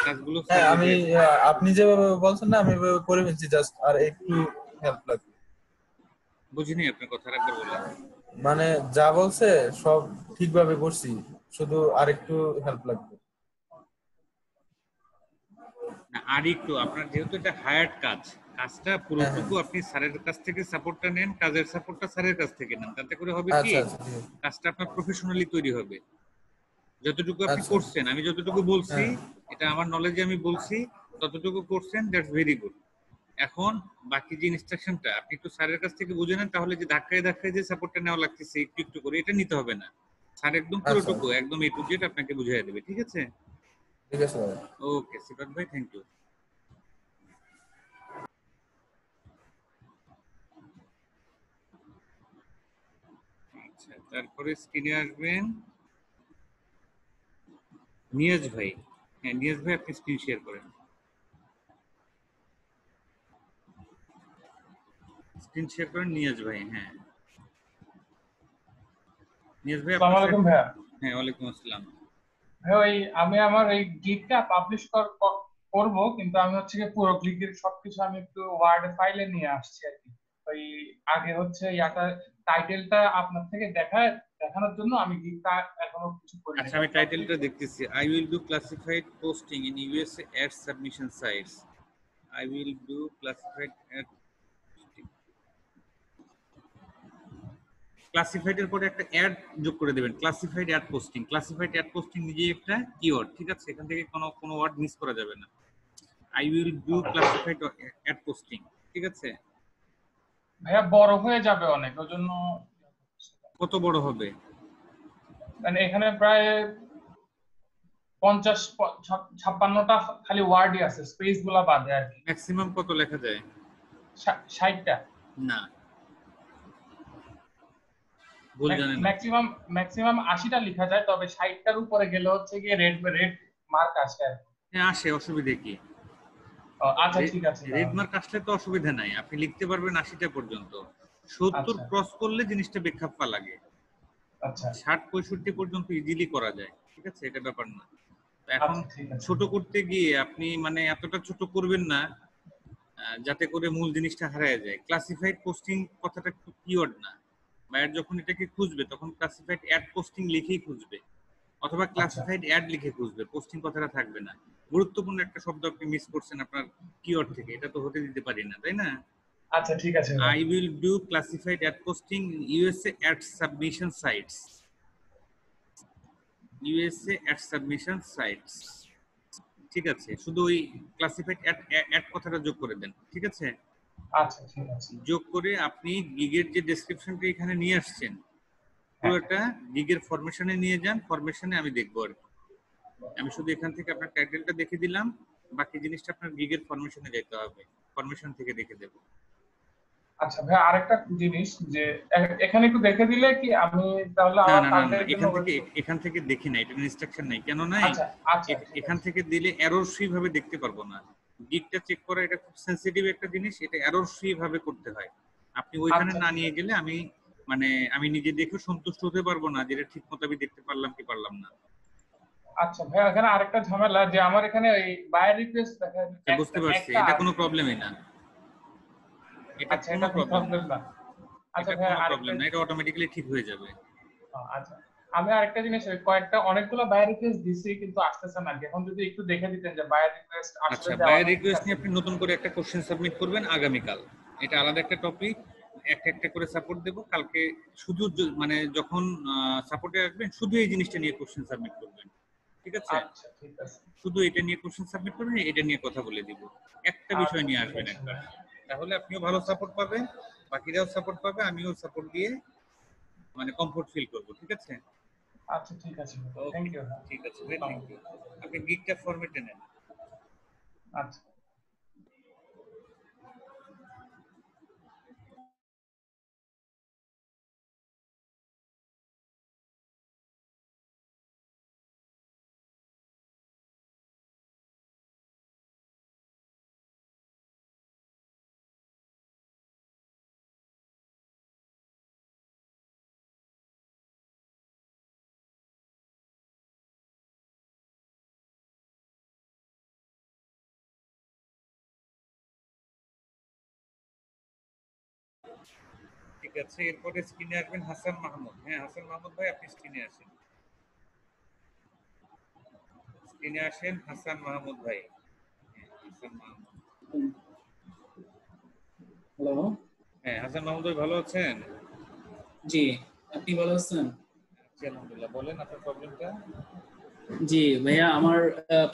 কাজগুলো হ্যাঁ, স্যার আমি বুঝিয়ে দেন। আপনি যেভাবে বলছেন না, আমি ওইভাবে করে ফেলছি, জাস্ট আর একটু হেল্প লাগবে। বুঝিনি আপনার কথা, একবার বলেন। মানে যা বলছে সব ঠিকভাবে করছি, শুধু আরেকটু হেল্প লাগবে। না, আর একটু আপনার যেহেতু এটা হায়ার্ড কাজ, কাজটা পুরোটুকু আপনি স্যারের কাছ থেকে সাপোর্টটা নেন, কাজের সাপোর্টটা স্যারের কাছ থেকে নেন, তাতে করে হবে কি আচ্ছা আচ্ছা, ঠিক আছে। কাজটা আপনার প্রফেশনালি তৈরি হবে। যতটুকু আপনি আচ্ছা। করছেন, আমি যতটুকু বলছি, হ্যাঁ। এটা আমার নলেজে আমি বলছি, ততটুকু করছেন, দ্যাটস ভেরি গুড। এখন বাকি যে ইনস্ট্রাকশনটা আপনি একটু স্যারের কাছ থেকে বুঝে নেন, তাহলে যে ধাক্কায় ধাক্কায় যে সাপোর্টটা নেওয়া লাগতেছে একটু একটু করে, এটা নিতে হবে না। স্যার একদম আচ্ছা পুরোটুকু একদম এ টু জেড আপনাকে বুঝিয়ে দেবে, ঠিক আছে? ঠিক আছে ভাই। ওকে সিফাত ভাই, থ্যাংক ইউ। আচ্ছা, তারপরে স্ক্রিনে আসবেন নিয়াজ ভাই। হ্যাঁ নিয়াজ ভাই, আপনি স্ক্রিন শেয়ার করেন, স্ক্রিন শেয়ার করেন নিয়াজ ভাই। হ্যাঁ নিয়াজ ভাই, আসসালামু আলাইকুম ভাইয়া। হ্যাঁ ওয়ালাইকুম আসসালাম। ভাই ওই আমি আমার এই গিগটা পাবলিশ করব, কিন্তু আমি হচ্ছে কি পুরো গিগের সবকিছু আমি একটু ওয়ার্ড ফাইলে নিয়ে আসছি আর কি। ওই আগে হচ্ছে ইয়াটা টাইটেলটা আপনার থেকে দেখানোর জন্য আমি গিগটা এখনো কিছু করি নাই। আচ্ছা, আমি টাইটেলটা দেখতেছি, I will do classified posting in USA ad submission sites. I will do classified ad posting. ক্লাসিফাইডের পরে একটা অ্যাড যোগ করে দেবেন, classified ad posting. Classified ad posting নিজেই একটা কিওয়ার্ড, ঠিক আছে? এখান থেকে কোনো ওয়ার্ড মিস করা যাবে না। I will do classified ad posting, ঠিক আছে? ভাইয়া বড় হয়ে যাবে অনেক, ওই জন্য। কত বড় হবে? মানে এখানে প্রায় 50-56টা খালি ওয়ার্ডই আছে, স্পেস গুলা বাদে আর কি। ম্যাক্সিমাম কত লেখা যায়? 60টা। না, ভুল জানেন। ম্যাক্সিমাম 80টা লেখা যায়, তবে 60টার উপরে গেলে হচ্ছে গিয়ে রেড মার্ক আসে আর কি। হ্যাঁ আসে, অসুবিধা কি? আচ্ছা ঠিক আছে। রেড মার্ক আসলে তো অসুবিধা নাই, আপনি লিখতে পারবেন 80টা পর্যন্ত। 70 ক্রস করলে জিনিসটা বেখাপ্পা লাগে। আচ্ছা 60-65 পর্যন্ত ইজিলি করা যায়, ঠিক আছে? এটা ব্যাপার না। এখন ছোট করতে গিয়ে আপনি মানে এতটা ছোট করবেন না যাতে করে মূল জিনিসটা হারায় যায়। ক্লাসিফাইড পোস্টিং কথাটা একটু কিওয়ার্ড না, বায়ার যখন এটাকে খুঁজবে তখন ক্লাসিফাইড অ্যাড পোস্টিং লিখেই খুঁজবে, অথবা ক্লাসিফাইড অ্যাড লিখে খুঁজবে, পোস্টিং কথাটা থাকবে না। গুরুত্বপূর্ণ একটা শব্দ আপনি মিস করছেন আপনার কিওয়ার্ড থেকে, এটা তো হতে দিতে পারি না, তাই না? আচ্ছা ঠিক আছে। I will do classified ad posting USA ad submission sites. USA ad submission sites, ঠিক আছে? শুধু ওই ক্লাসিফাইড অ্যাড কথাটা যোগ করে দেন, ঠিক আছে? আচ্ছা ঠিক আছে। যোগ করে আপনি গিগের যে ডেসক্রিপশনটা এখানে নিয়ে আসছেন পুরোটা গিগের ফরমেশনে নিয়ে যান, ফরমেশনে আমি দেখবো আর কি। আমি শুধু এখান থেকে আপনার টাইটেলটা দেখে দিলাম, বাকি জিনিসটা আপনার গিগের ফরমেশনে যেতে হবে, ফরমেশন থেকে দেখে দেব। আচ্ছা ভাই, আরেকটা জিনিস যে এখানে একটু দেখে দিলে কি আমি তাহলে আমার কালকের জন্য এখান থেকে দেখি না, এটা ইনস্ট্রাকশন নাই কেন নাই? আচ্ছা এখান থেকে দিলে এরর ফ্রি ভাবে দেখতে পারবো না। গিগটা চেক করা এটা খুব সেনসিটিভ একটা জিনিস, এটা এরর ফ্রি ভাবে করতে হয়। আপনি ওইখানে না নিয়ে গেলে আমি নিজে দেখে সন্তুষ্ট হতে পারবো না যে এটা ঠিক মতো আমি দেখতে পারলাম কি পারলাম না। আচ্ছা ভাই, এখানে আরেকটা ঝামেলা যে আমার এখানে ওই বায়ার রিকোয়েস্ট দেখা যাচ্ছে। বুঝতে পারছি, এটা কোনো প্রবলেমই না, এটা কোনো প্রবলেম না। আচ্ছা ভাই, কোনো প্রবলেম না, এটা অটোমেটিক্যালি ঠিক হয়ে যাবে। আচ্ছা, আমি আরেকটা জিনিস অনেকগুলো বায়ার রিকোয়েস্ট দিছি কিন্তু আসতেছে না। এখন যদি একটু দেখে দিতেন যে বায়ার রিকোয়েস্ট আসলে। আচ্ছা, বায়ার রিকোয়েস্ট নিয়ে আপনি নতুন করে একটা কোশ্চেন সাবমিট করবেন আগামীকাল, এটা আলাদা একটা টপিক, একটা করে সাপোর্ট দেব কালকে। শুধু মানে যখন সাপোর্টে আসবেন শুধু এই জিনিসটা নিয়ে কোশ্চেন সাবমিট করবেন, ঠিক আছে? আচ্ছা ঠিক আছে, শুধু এটা নিয়ে কোশ্চেন সাবমিট করবেন, এটা নিয়ে কথা বলে দিব, একটা বিষয় নিয়ে আসবেন একবার, তাহলে আপনিও ভালো সাপোর্ট পাবেন, বাকিরাও সাপোর্ট পাবে, আমিও সাপোর্ট দিয়ে মানে কমফোর্ট ফিল করব, ঠিক আছে? আচ্ছা ঠিক আছে, থ্যাংক ইউ। ঠিক আছে ভাই, থ্যাংক ইউ। আপনি গিগটা ফরম্যাটে নেন। আচ্ছা। ঠিক আছে, এরপরে স্ক্রিনে আসবেন হাসান মাহমুদ। হ্যাঁ হাসান মাহমুদ ভাই আপনি স্ক্রিনে আসেন, স্ক্রিনে আসেন হাসান মাহমুদ ভাই। হাসান মাহমুদ, হ্যালো। হ্যাঁ হাসান মাহমুদ ভাই ভালো আছেন? জি, আপনি ভালো আছেন? জি আলহামদুলিল্লাহ, বলেন আপনার প্রবলেমটা। জি ভাইয়া, আমার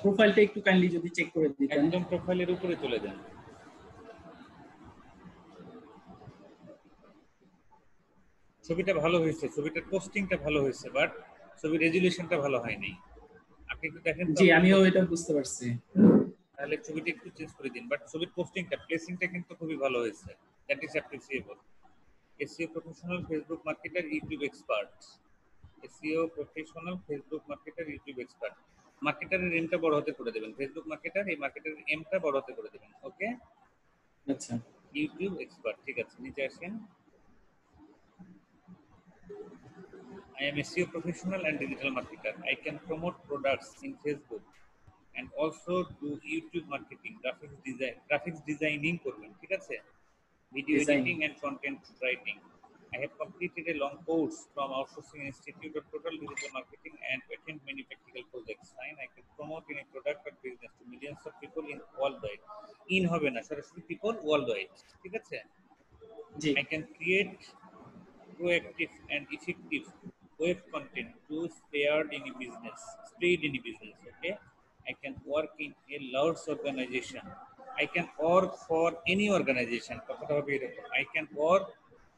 প্রোফাইলটা একটু কাইন্ডলি যদি চেক করে দিতেন। একদম প্রোফাইলের উপরে চলে যান। ছবিটা ভালো হয়েছে, ছবিটার পোস্টিংটা ভালো হয়েছে, বাট ছবির রেজুলেশনটা ভালো হয়নি। আপনি একটু দেখেন তো। জি আমিও এটা বুঝতে পারছি। তাহলে ছবিটা একটু চেঞ্জ করে দিন, বাট ছবির পোস্টিংটা, প্লেসিংটা কিন্তু খুবই ভালো হয়েছে। That is appreciable. SEO professional, Facebook marketer, YouTube expert. SEO professional, Facebook marketer, YouTube expert. মার্কেটারের এমটা বড় হতে করে দেবেন, ফেসবুক মার্কেটার, এই মার্কেটারের এমটা বড় হতে করে দেবেন। ওকে, আচ্ছা। ইউটিউব এক্সপার্ট, ঠিক আছে, নিচে আসেন। I am a SEO professional and digital marketer. I can promote products in Facebook and also do YouTube marketing, graphics designing করবেন, ঠিক আছে, video editing and content writing. I have completed a long course from Outsourcing Institute of Total Digital Marketing and attend many practical projects. Fine, I can promote any product or business to millions of people in worldwide. In হবে না, সরাসরি people worldwide, ঠিক আছে। I can create proactive and effective web content to spread any business. Okay, I can work in a large organization. I can work for any organization. I can work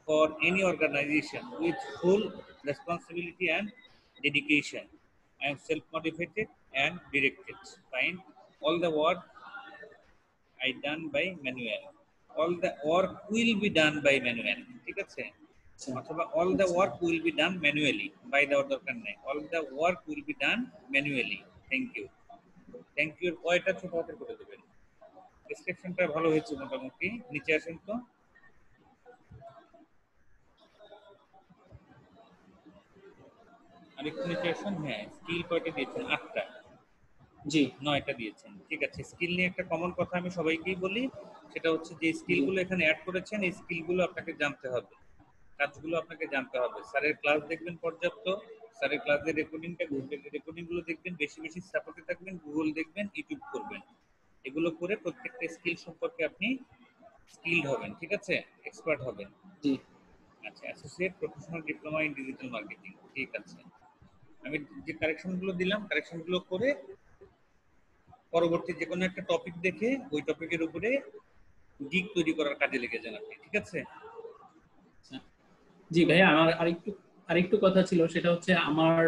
for any organization with full responsibility and dedication. I am self-motivated and directed. Fine. All the work I done by manual. All the work will be done by manual. ঠিক আছে, অথবা all the work will be done manually, by the দরকার নেই, all the work will be done manually. Thank you কয়টা ছোট হাতে করে দেবেন। ডেসক্রিপশনটা ভালো হয়েছে মোটামুটি। নিচে আসেন তো, আরেকটু নিচে আসেন। হ্যাঁ, স্কিল কয়টা দিয়েছেন? 8টা। জি 9টা দিয়েছেন, ঠিক আছে। স্কিল নিয়ে একটা কমন কথা আমি সবাইকেই বলি, সেটা হচ্ছে যে স্কিলগুলো এখানে অ্যাড করেছেন, এই স্কিলগুলো আপনাকে জানতে হবে, কাজগুলো আপনাকে জানতে হবে। স্যারের ক্লাস দেখবেন পর্যাপ্ত, স্যারের ক্লাসের রেকর্ডিংগুলো দেখবেন, বেশি বেশি সাপোর্টে থাকবেন, গুগল দেখবেন, ইউটিউব করবেন। এগুলো করে প্রত্যেকটা স্কিল সম্পর্কে আপনি স্কিলড হবেন, ঠিক আছে, এক্সপার্ট হবেন। জি আচ্ছা, associate professional diploma in digital marketing, ঠিক আছে। আমি যে কারেকশনগুলো দিলাম, কারেকশনগুলো করে পরবর্তী যে কোনো একটা টপিক দেখে ওই টপিকের উপরে গিগ তৈরি করার কাজে লেগে যান আপনি, ঠিক আছে। জি ভাইয়া, আমার আরেকটু কথা ছিল, সেটা হচ্ছে আমার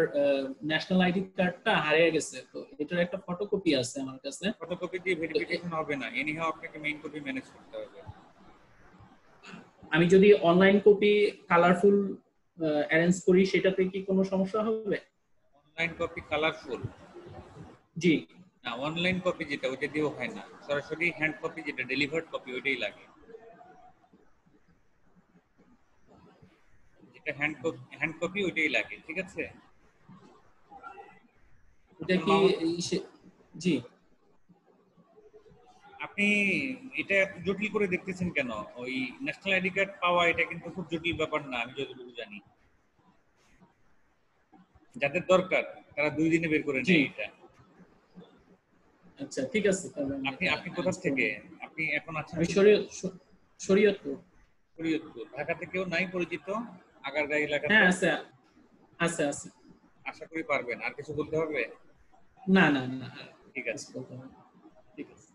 ন্যাশনাল আইডি কার্ডটা হারিয়ে গেছে, তো এটার একটা ফটোকপি আছে আমার কাছে। ফটোকপি দিয়ে ভেরিফিকেশন হবে না, এনিহাউ আপনাকে মেইন কপি ম্যানেজ করতে হবে। আমি যদি অনলাইন কপি কালারফুল অ্যারেঞ্জ করি, সেটাতে কি কোনো সমস্যা হবে? Online copy colourful? জি না, অনলাইন কপি যেটা ওইটা দিয়েও হয় না, সরাসরি হ্যান্ড কপি যেটা ডেলিভার্ড কপি ওইটাই লাগে। যেটা হ্যান্ড কপি ওইটাই লাগে, ঠিক আছে। এটা কি জি আপনি এটা জটিল করে দেখতেছেন কেন? ওই ন্যাশনাল আইডি কার্ড পাওয়া এটা কিন্তু খুব জটিল ব্যাপার না, আমি যতটুকু জানি। যাদের দরকার তারা 2 দিনে বের করে নেয় এটা। আচ্ছা ঠিক আছে। আপনি কোথা থেকে? আপনি এখন আছেন? আমি শরীয়তপুর। ঢাকা থেকেও নাই পরিচিত আগারগাঁও এলাকা? হ্যাঁ আছে আছে আছে। আশা করি পারবেন। আর কিছু বলতে হবে? না না না, ঠিক আছে ঠিক আছে।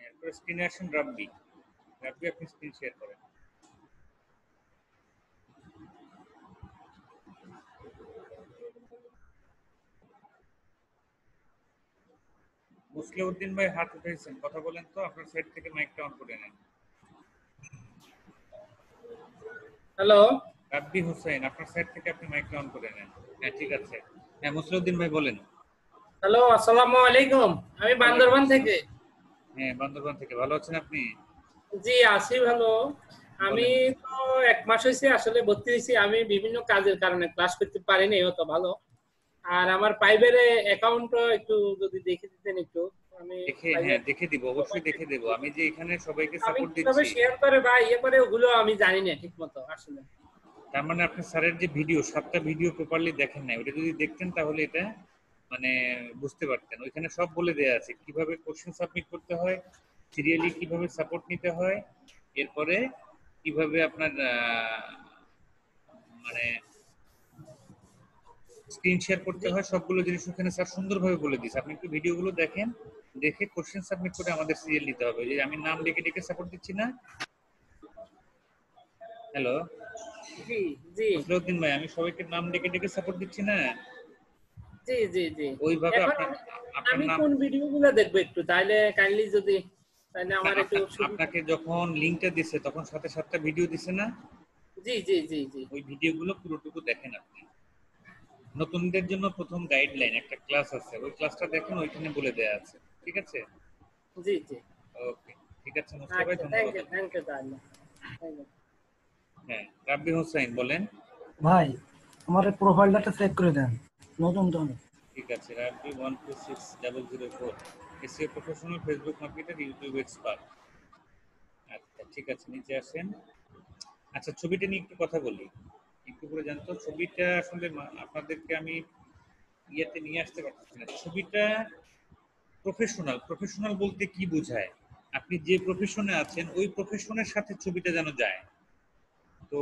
এরপর স্ক্রিনে আসেন রাব্বি। রাব্বি আপনি স্ক্রিন শেয়ার করেন। মুসলিউদ্দিন ভাই হাত উঠেছেন, কথা বলেন তো, আপনার সাইড থেকে মাইকটা অন করে নেন। হ্যালো, রাব্বি হোসেন, আপনার সাইড থেকে আপনি মাইকটা অন করে নেন। হ্যাঁ ঠিক আছে। হ্যাঁ মুসলিউদ্দিন ভাই বলেন। হ্যালো, আসসালামু আলাইকুম। আমি বান্দরবান থেকে। হ্যাঁ বান্দরবান থেকে। ভালো আছেন আপনি? জি আছি ভালো। আমি তো 1 মাস হয়েছে আসলে ভর্তি হয়েছি। আমি বিভিন্ন কাজের কারণে ক্লাস করতে পারিনি, অত ভালো। আর আমার ফাইবারে অ্যাকাউন্টও একটু যদি দেখে দিতেন একটু। আমি দেখে দিব, অবশ্যই দেখে দেব। আমি যে এখানে সবাইকে আমি সাপোর্ট কিভাবে দিচ্ছি, শেয়ার করে বা ইয়ে করে ওগুলো আমি জানি না ঠিকমতো আসলে। তার মানে আপনি স্যারের যে ভিডিও 7টা ভিডিও প্রপারলি দেখেন নাই, ওটা যদি দেখতেন তাহলে এটা মানে বুঝতে পারতেন। ওইখানে সব বলে দেয়া আছে কিভাবে কোশ্চেন সাবমিট করতে হয়, সিরিয়ালি কিভাবে সাপোর্ট নিতে হয়, এরপরে কিভাবে আপনার মানে স্ক্রিন শেয়ার করতে হয়, সবগুলো জিনিস ওখানে স্যার সুন্দরভাবে বলে দিয়েছে। আপনি একটু ভিডিওগুলো দেখেন, দেখে কোশ্চেন সাবমিট করে আমাদের সিরিয়াল নিতে হবে। যে আমি নাম ডেকে ডেকে সাপোর্ট দিচ্ছি না। হ্যালো জি জি ফজলউদ্দিন ভাই, আমি সবাইকে নাম ডেকে ডেকে সাপোর্ট দিচ্ছি না। জি জি জি ওইভাবে এখন আপনার আমি নাম, কোন ভিডিওগুলো দেখবো একটু তাইলে কাইন্ডলি যদি তাইলে আমার একটু আপনাকে যখন লিংকটা দিছে তখন সাথে 7টা ভিডিও দিছে না? জি জি জি জি ওই ভিডিওগুলো পুরোটুকু দেখেন আপনি। নতুনদের জন্য প্রথম গাইডলাইন একটা ক্লাস আছে, ওই ক্লাসটা দেখেন, ওইখানে বলে দেয়া আছে। ঠিক আছে? জি জি ওকে, ঠিক আছে মুস্তাফা ভাই, আচ্ছা, ধন্যবাদ। থ্যাংক ইউ তাহলে। Thank you. হ্যাঁ, রাব্বি হোসেন বলেন। ভাই আমার প্রোফাইলটা চেক করে দেন, নতুন তো আমি। ঠিক আছে, রাব্বি 126004 SEO professional, Facebook marketer, YouTube expert. আচ্ছা ঠিক আছে, নিচে আসেন। আচ্ছা, ছবিটা নিয়ে একটু কথা বলি, একটু করে জানতো। ছবিটা আসলে আপনাদেরকে আমি ইয়েতে নিয়ে আসতে পারতেছি না। ছবিটা প্রফেশনাল, প্রফেশনাল বলতে কি বোঝায়? আপনি যে প্রফেশনে আছেন ওই প্রফেশনের সাথে ছবিটা যেন যায়। তো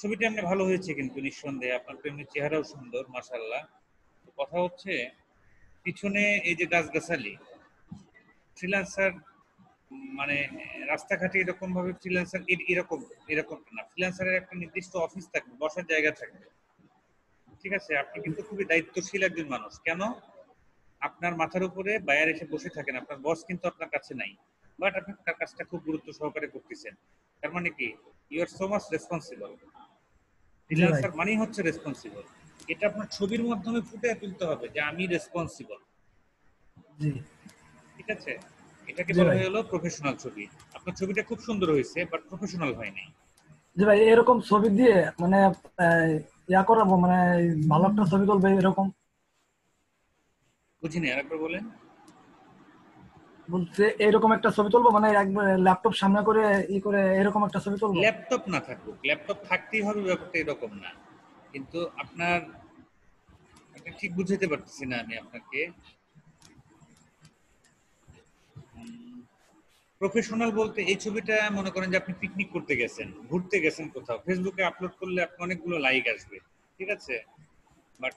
ছবিটা এমনি ভালো হয়েছে কিন্তু নিঃসন্দেহে, আপনার তো এমনি চেহারাও সুন্দর মাশাআল্লাহ। তো কথা হচ্ছে পিছনে এই যে গাছগাছালি, ফ্রিল্যান্সার মানে রাস্তাঘাটে এরকম ভাবে ফ্রিল্যান্সার এরকম না। ফ্রিল্যান্সারের একটা নির্দিষ্ট অফিস থাকবে, বসার জায়গা থাকবে। ঠিক আছে? আপনি কিন্তু খুবই দায়িত্বশীল একজন মানুষ। কেন? আপনার মাথার উপরে বায়ার এসে বসে থাকেন, আপনার বস কিন্তু আপনার কাছে নাই, বাট আপনি তার কাজটা খুব গুরুত্ব সহকারে করতেছেন। তার মানে কি, you are so much responsible. Freelancer মানেই হচ্ছে রেসপন্সিবল। এটা আপনার ছবির মাধ্যমে ফুটে তুলতে হবে যে আমি রেসপন্সিবল। জি ঠিক আছে? এটাকে বলা হলো প্রফেশনাল ছবি। আপনার ছবিটা খুব সুন্দর হয়েছে, বাট প্রফেশনাল হয় নাই। জি ভাই, এরকম ছবি দিয়ে মানে ইয়া করাবো, মানে ভালো একটা ছবি তুলবে এরকম। বুঝিনি, আরেকবার বলেন। বলছে এরকম একটা ছবি তুলবো, মানে একবার ল্যাপটপ সামনে করে করে এরকম একটা ছবি তুলবো। ল্যাপটপ না থাকুক, ল্যাপটপ থাকতেই হবে, ব্যাপারটা এরকম না। কিন্তু আপনার এটা ঠিক বুঝাতে পারতেছি না আমি আপনাকে। প্রফেশনাল বলতে এই ছবিটা মনে করেন যে আপনি পিকনিক করতে গেছেন, ঘুরতে গেছেন কোথাও, ফেসবুকে আপলোড করলে আপনি অনেকগুলো লাইক আসবে। ঠিক আছে? বাট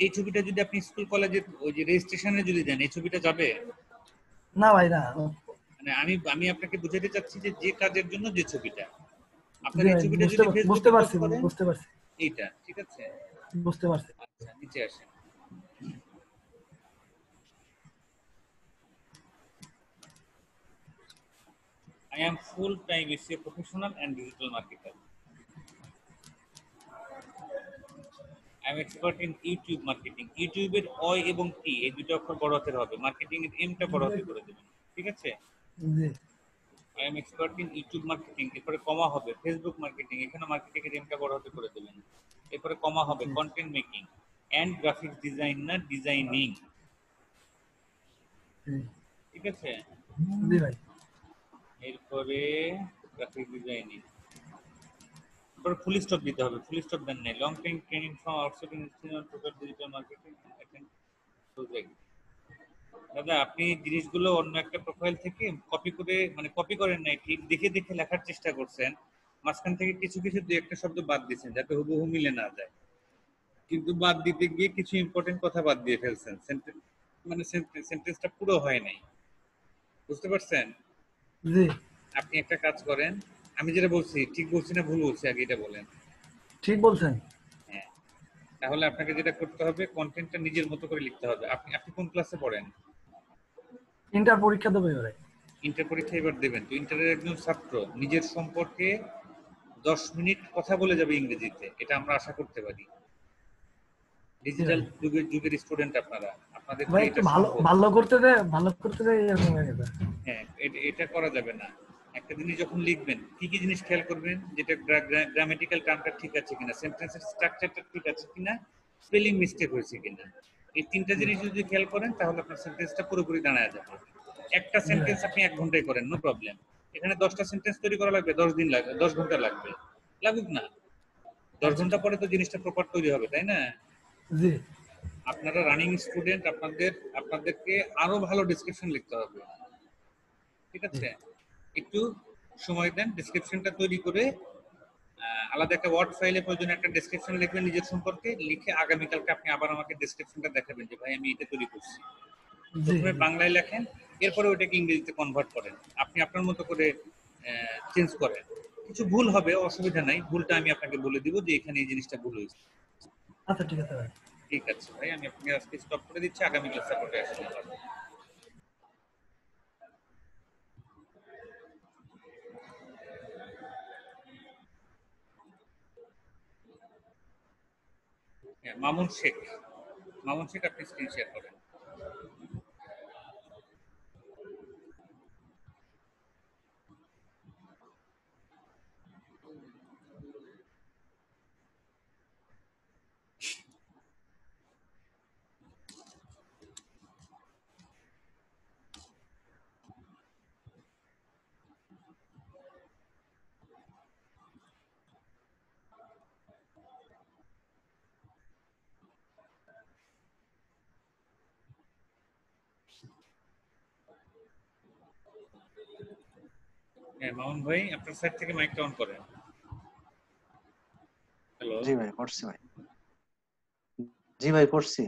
এই ছবিটা যদি আপনি স্কুল কলেজের ওই যে রেজিস্ট্রেশনে যদি দেন, এই ছবিটা যাবে না ভাই না। মানে আমি আপনাকে বুঝাতে চাচ্ছি যে যে কাজের জন্য যে ছবিটা, আপনার এই ছবিটা যদি বুঝতে পারছি বুঝতে পারছি এইটা। ঠিক আছে, বুঝতে পারছি। আচ্ছা নিচে আসেন। I am full-time SEO professional and digital marketer. I am expert in YouTube marketing. YouTube এর O এবং T এই দুটো অক্ষর বড় হাতের হবে, মার্কেটিং এর M টা বড় হাতে করে দেবেন। ঠিক আছে? জি। I am expert in YouTube marketing, এরপরে কমা হবে ফেসবুক মার্কেটিং, এখানে মার্কেটিং এর M টা বড় হাতে করে দেবেন। এরপরে কমা হবে content making and graphic designer, designing. ঠিক আছে? জি ভাই। এরপরে গ্রাফিক ডিজাইনিং, এরপরে ফুল স্টপ দিতে হবে, ফুল স্টপ দেন নাই। Long time training from outsourcing institute total digital marketing project. দাদা আপনি জিনিসগুলো অন্য একটা প্রোফাইল থেকে কপি করে, মানে কপি করেন নাই ঠিক, দেখে দেখে লেখার চেষ্টা করছেন, মাঝখান থেকে কিছু কিছু দুই একটা শব্দ বাদ দিয়েছেন যাতে হুবহু মিলে না যায়, কিন্তু বাদ দিতে গিয়ে কিছু ইম্পর্টেন্ট কথা বাদ দিয়ে ফেলছেন, মানে সেন্টেন্সটা পুরো হয় নাই। বুঝতে পারছেন? জি। আপনি একটা কাজ করেন, আমি যেটা বলছি ঠিক বলছি না ভুল বলছি, আগে এটা বলেন। ঠিক বলছেন। হ্যাঁ, তাহলে আপনাকে যেটা করতে হবে কন্টেন্টটা নিজের মতো করে লিখতে হবে। আপনি কোন ক্লাসে পড়েন? ইন্টার পরীক্ষা দেবো এবারে। ইন্টার পরীক্ষা এবার দেবেন, তো ইন্টারের একজন ছাত্র নিজের সম্পর্কে 10 মিনিট কথা বলে যাবে ইংরেজিতে, এটা আমরা আশা করতে পারি। ডিজিটাল যুগের স্টুডেন্ট আপনারা, আপনাদের ভাই একটু ভালো করতে দে এরকম হয়ে গেছে। হ্যাঁ, এটা করা যাবে না। একটা জিনিস যখন লিখবেন কি কি জিনিস খেয়াল করবেন, যেটা গ্রামাটিক্যাল টার্মটা ঠিক আছে কিনা, সেন্টেন্সের স্ট্রাকচারটা ঠিক আছে কিনা, স্পেলিং মিস্টেক হয়েছে কিনা। এই তিনটা জিনিস যদি খেয়াল করেন তাহলে আপনার সেন্টেন্সটা পুরোপুরি দাঁড়ায় যাবে। একটা সেন্টেন্স আপনি 1 ঘন্টায় করেন, নো প্রবলেম। এখানে 10টা সেন্টেন্স তৈরি করা লাগবে, 10 দিন লাগবে, 10 ঘন্টা লাগবে, লাগুক না। 10 ঘন্টা পরে তো জিনিসটা প্রপার তৈরি হবে, তাই না? জি আপনারা রানিং স্টুডেন্ট, আপনাদেরকে আরো ভালো ডেসক্রিপশন লিখতে হবে, ঠিক আছে? একটু সময় দেন, ডেসক্রিপশনটা তৈরি করে আলাদা একটা ওয়ার্ড ফাইলে প্রয়োজনে একটা ডেসক্রিপশন লিখবেন নিজের সম্পর্কে, লিখে আগামীকালকে আপনি আবার আমাকে ডেসক্রিপশনটা দেখাবেন যে ভাই আমি এটা তৈরি করছি। প্রথমে বাংলায় লেখেন, এরপরে ওটাকে ইংরেজিতে কনভার্ট করেন, আপনি আপনার মতো করে চেঞ্জ করেন। কিছু ভুল হবে, অসুবিধা নাই, ভুলটা আমি আপনাকে বলে দিব যে এখানে এই জিনিসটা ভুল হয়েছে। আচ্ছা ঠিক আছে ভাই। ঠিক আছে ভাই, আমি আপনাকে আজকে স্টপ করে দিচ্ছি, আগামী ক্লাসে সাপোর্টে আসলে মামুন শেখ আপনি স্ক্রিন শেয়ার করেন। হ্যাঁ মামুন ভাই, আপনার সাইড থেকে মাইকটা অন করেন। হ্যালো। জি ভাই করছি ভাই। জি ভাই করছি।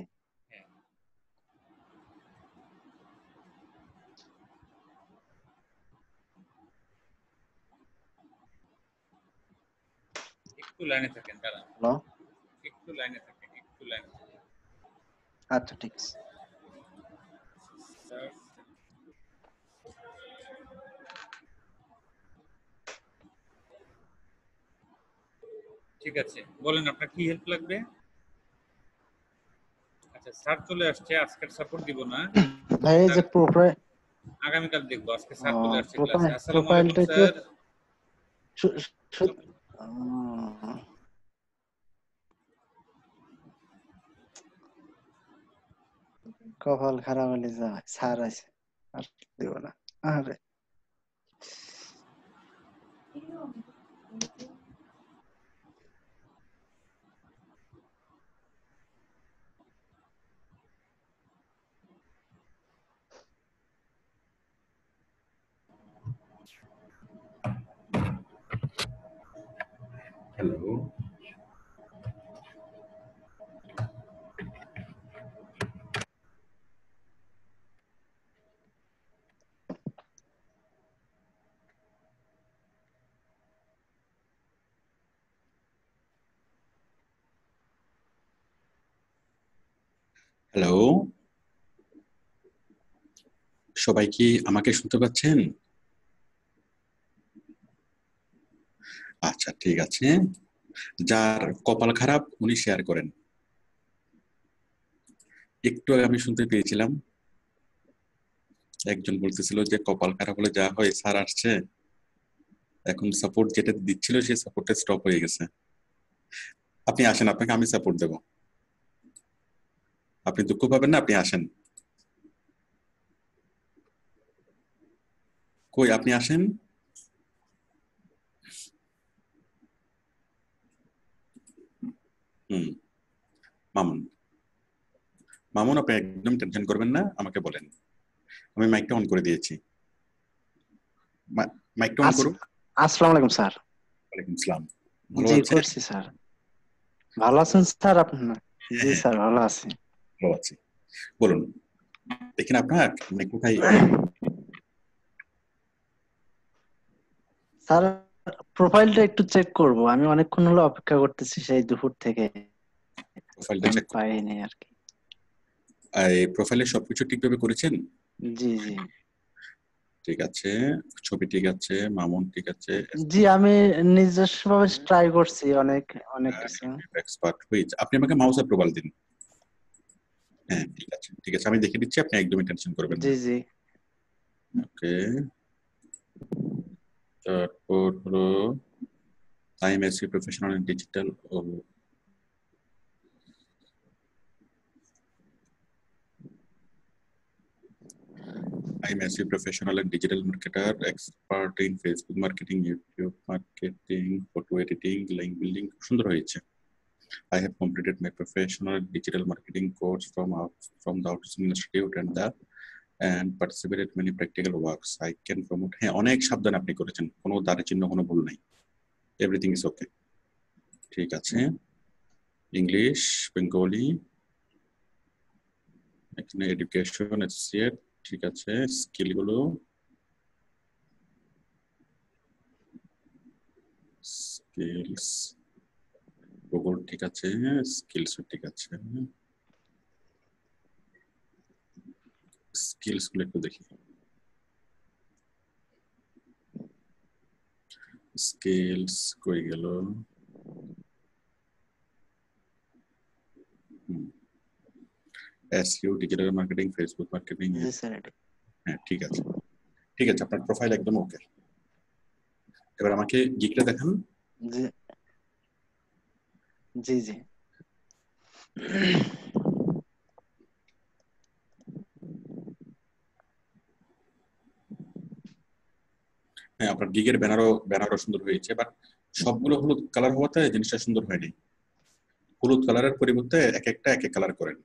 একটু লাইনে থাকেন, দাঁড়ান। হ্যালো, একটু লাইনে থাকেন, একটু লাইনে থাকেন। আচ্ছা ঠিক আছে। ঠিক আছে, বলেন আপনার কি হেল্প লাগবে? আচ্ছা স্যার চলে আসছে, আজকের সাপোর্ট দিব না ভাই এই যে প্রোফাইল আগামীকাল দেখবো, আজকে স্যার চলে আসছে ক্লাসে। প্রোফাইল আসসালামু প্রোফাইলটা আলাইকুম একটু স্যার। কপাল খারাপ হলে যা স্যার আছে আর দেব না। আরে হ্যালো, হ্যালো, সবাই কি আমাকে শুনতে পাচ্ছেন? আচ্ছা ঠিক আছে, যার কপাল খারাপ উনি শেয়ার করেন। একটু আগে আমি শুনতে পেয়েছিলাম একজন বলতেছিল যে কপাল খারাপ হলে যা হয়, স্যার আসছে, এখন সাপোর্ট যেটা দিচ্ছিল সেই সাপোর্টটা স্টপ হয়ে গেছে। আপনি আসেন, আপনাকে আমি সাপোর্ট দেব, আপনি দুঃখ পাবেন না, আপনি আসেন। কই আপনি আসেন। মামুন মামুন আপনি একদম টেনশন করবেন না, আমাকে বলেন, আমি মাইকটা অন করে দিয়েছি। মাইকটা অন করুন। আসসালামু আলাইকুম স্যার। ওয়ালাইকুম আসসালাম। ভালো জি আছেন? করছি স্যার। ভালো আছেন স্যার আপনি? জি স্যার ভালো আছি। ভালো আছি, বলুন দেখেন আপনার কোথায়। স্যার প্রোফাইলটা একটু চেক করব, আমি অনেকক্ষণ হলো অপেক্ষা করতেছি সেই দুপুর থেকে, প্রোফাইলটা চেক পাইনি আর কি। এই প্রোফাইলে সবকিছু ঠিকভাবে করেছেন? জি জি ঠিক আছে, ছবি ঠিক আছে, মামুন ঠিক আছে। জি আমি নিজস্বভাবে ট্রাই করছি অনেক কিছু। এক্সপার্ট হয়েছে, আপনি আমাকে মাউস অ্যাপ্রুভাল দিন। হ্যাঁ ঠিক আছে ঠিক আছে, আমি দেখে দিচ্ছি, আপনি একদমই টেনশন করবেন না। জি জি ওকে, তারপর হলো টাইম এসি প্রফেশনাল ডিজিটাল। ও I'm a professional and digital marketer, expert in Facebook marketing, YouTube marketing, photo editing, link building. সুন্দর হয়েছে। I have completed my professional digital marketing course from the Outsourcing Institute and participated many practical works. I can promote. হ্যাঁ, অনেক সাবধান আপনি করেছেন, কোনো দাঁড়ি চিহ্ন, কোনো ভুল নাই। Everything is okay. ঠিক আছে। English, Bengali, এখানে education, associate, ঠিক আছে। স্কিল গুলো স্কিলস, গুগল ঠিক আছে, স্কিলস ঠিক আছে। স্কিলস গুলো একটু দেখি। স্কিলস কই গেল? SEO, digital marketing, Facebook marketing. হ্যাঁ, ঠিক আছে, ঠিক আছে, আপনার প্রোফাইল একদম ওকে। এবার আমাকে গিকটা দেখান। জি জি জি। হ্যাঁ, আপনার গিগের ব্যানারও সুন্দর হয়েছে, বাট সবগুলো হলুদ কালার হওয়াতে জিনিসটা সুন্দর হয়নি। হলুদ কালারের পরিবর্তে এক একটা এক এক কালার করেন।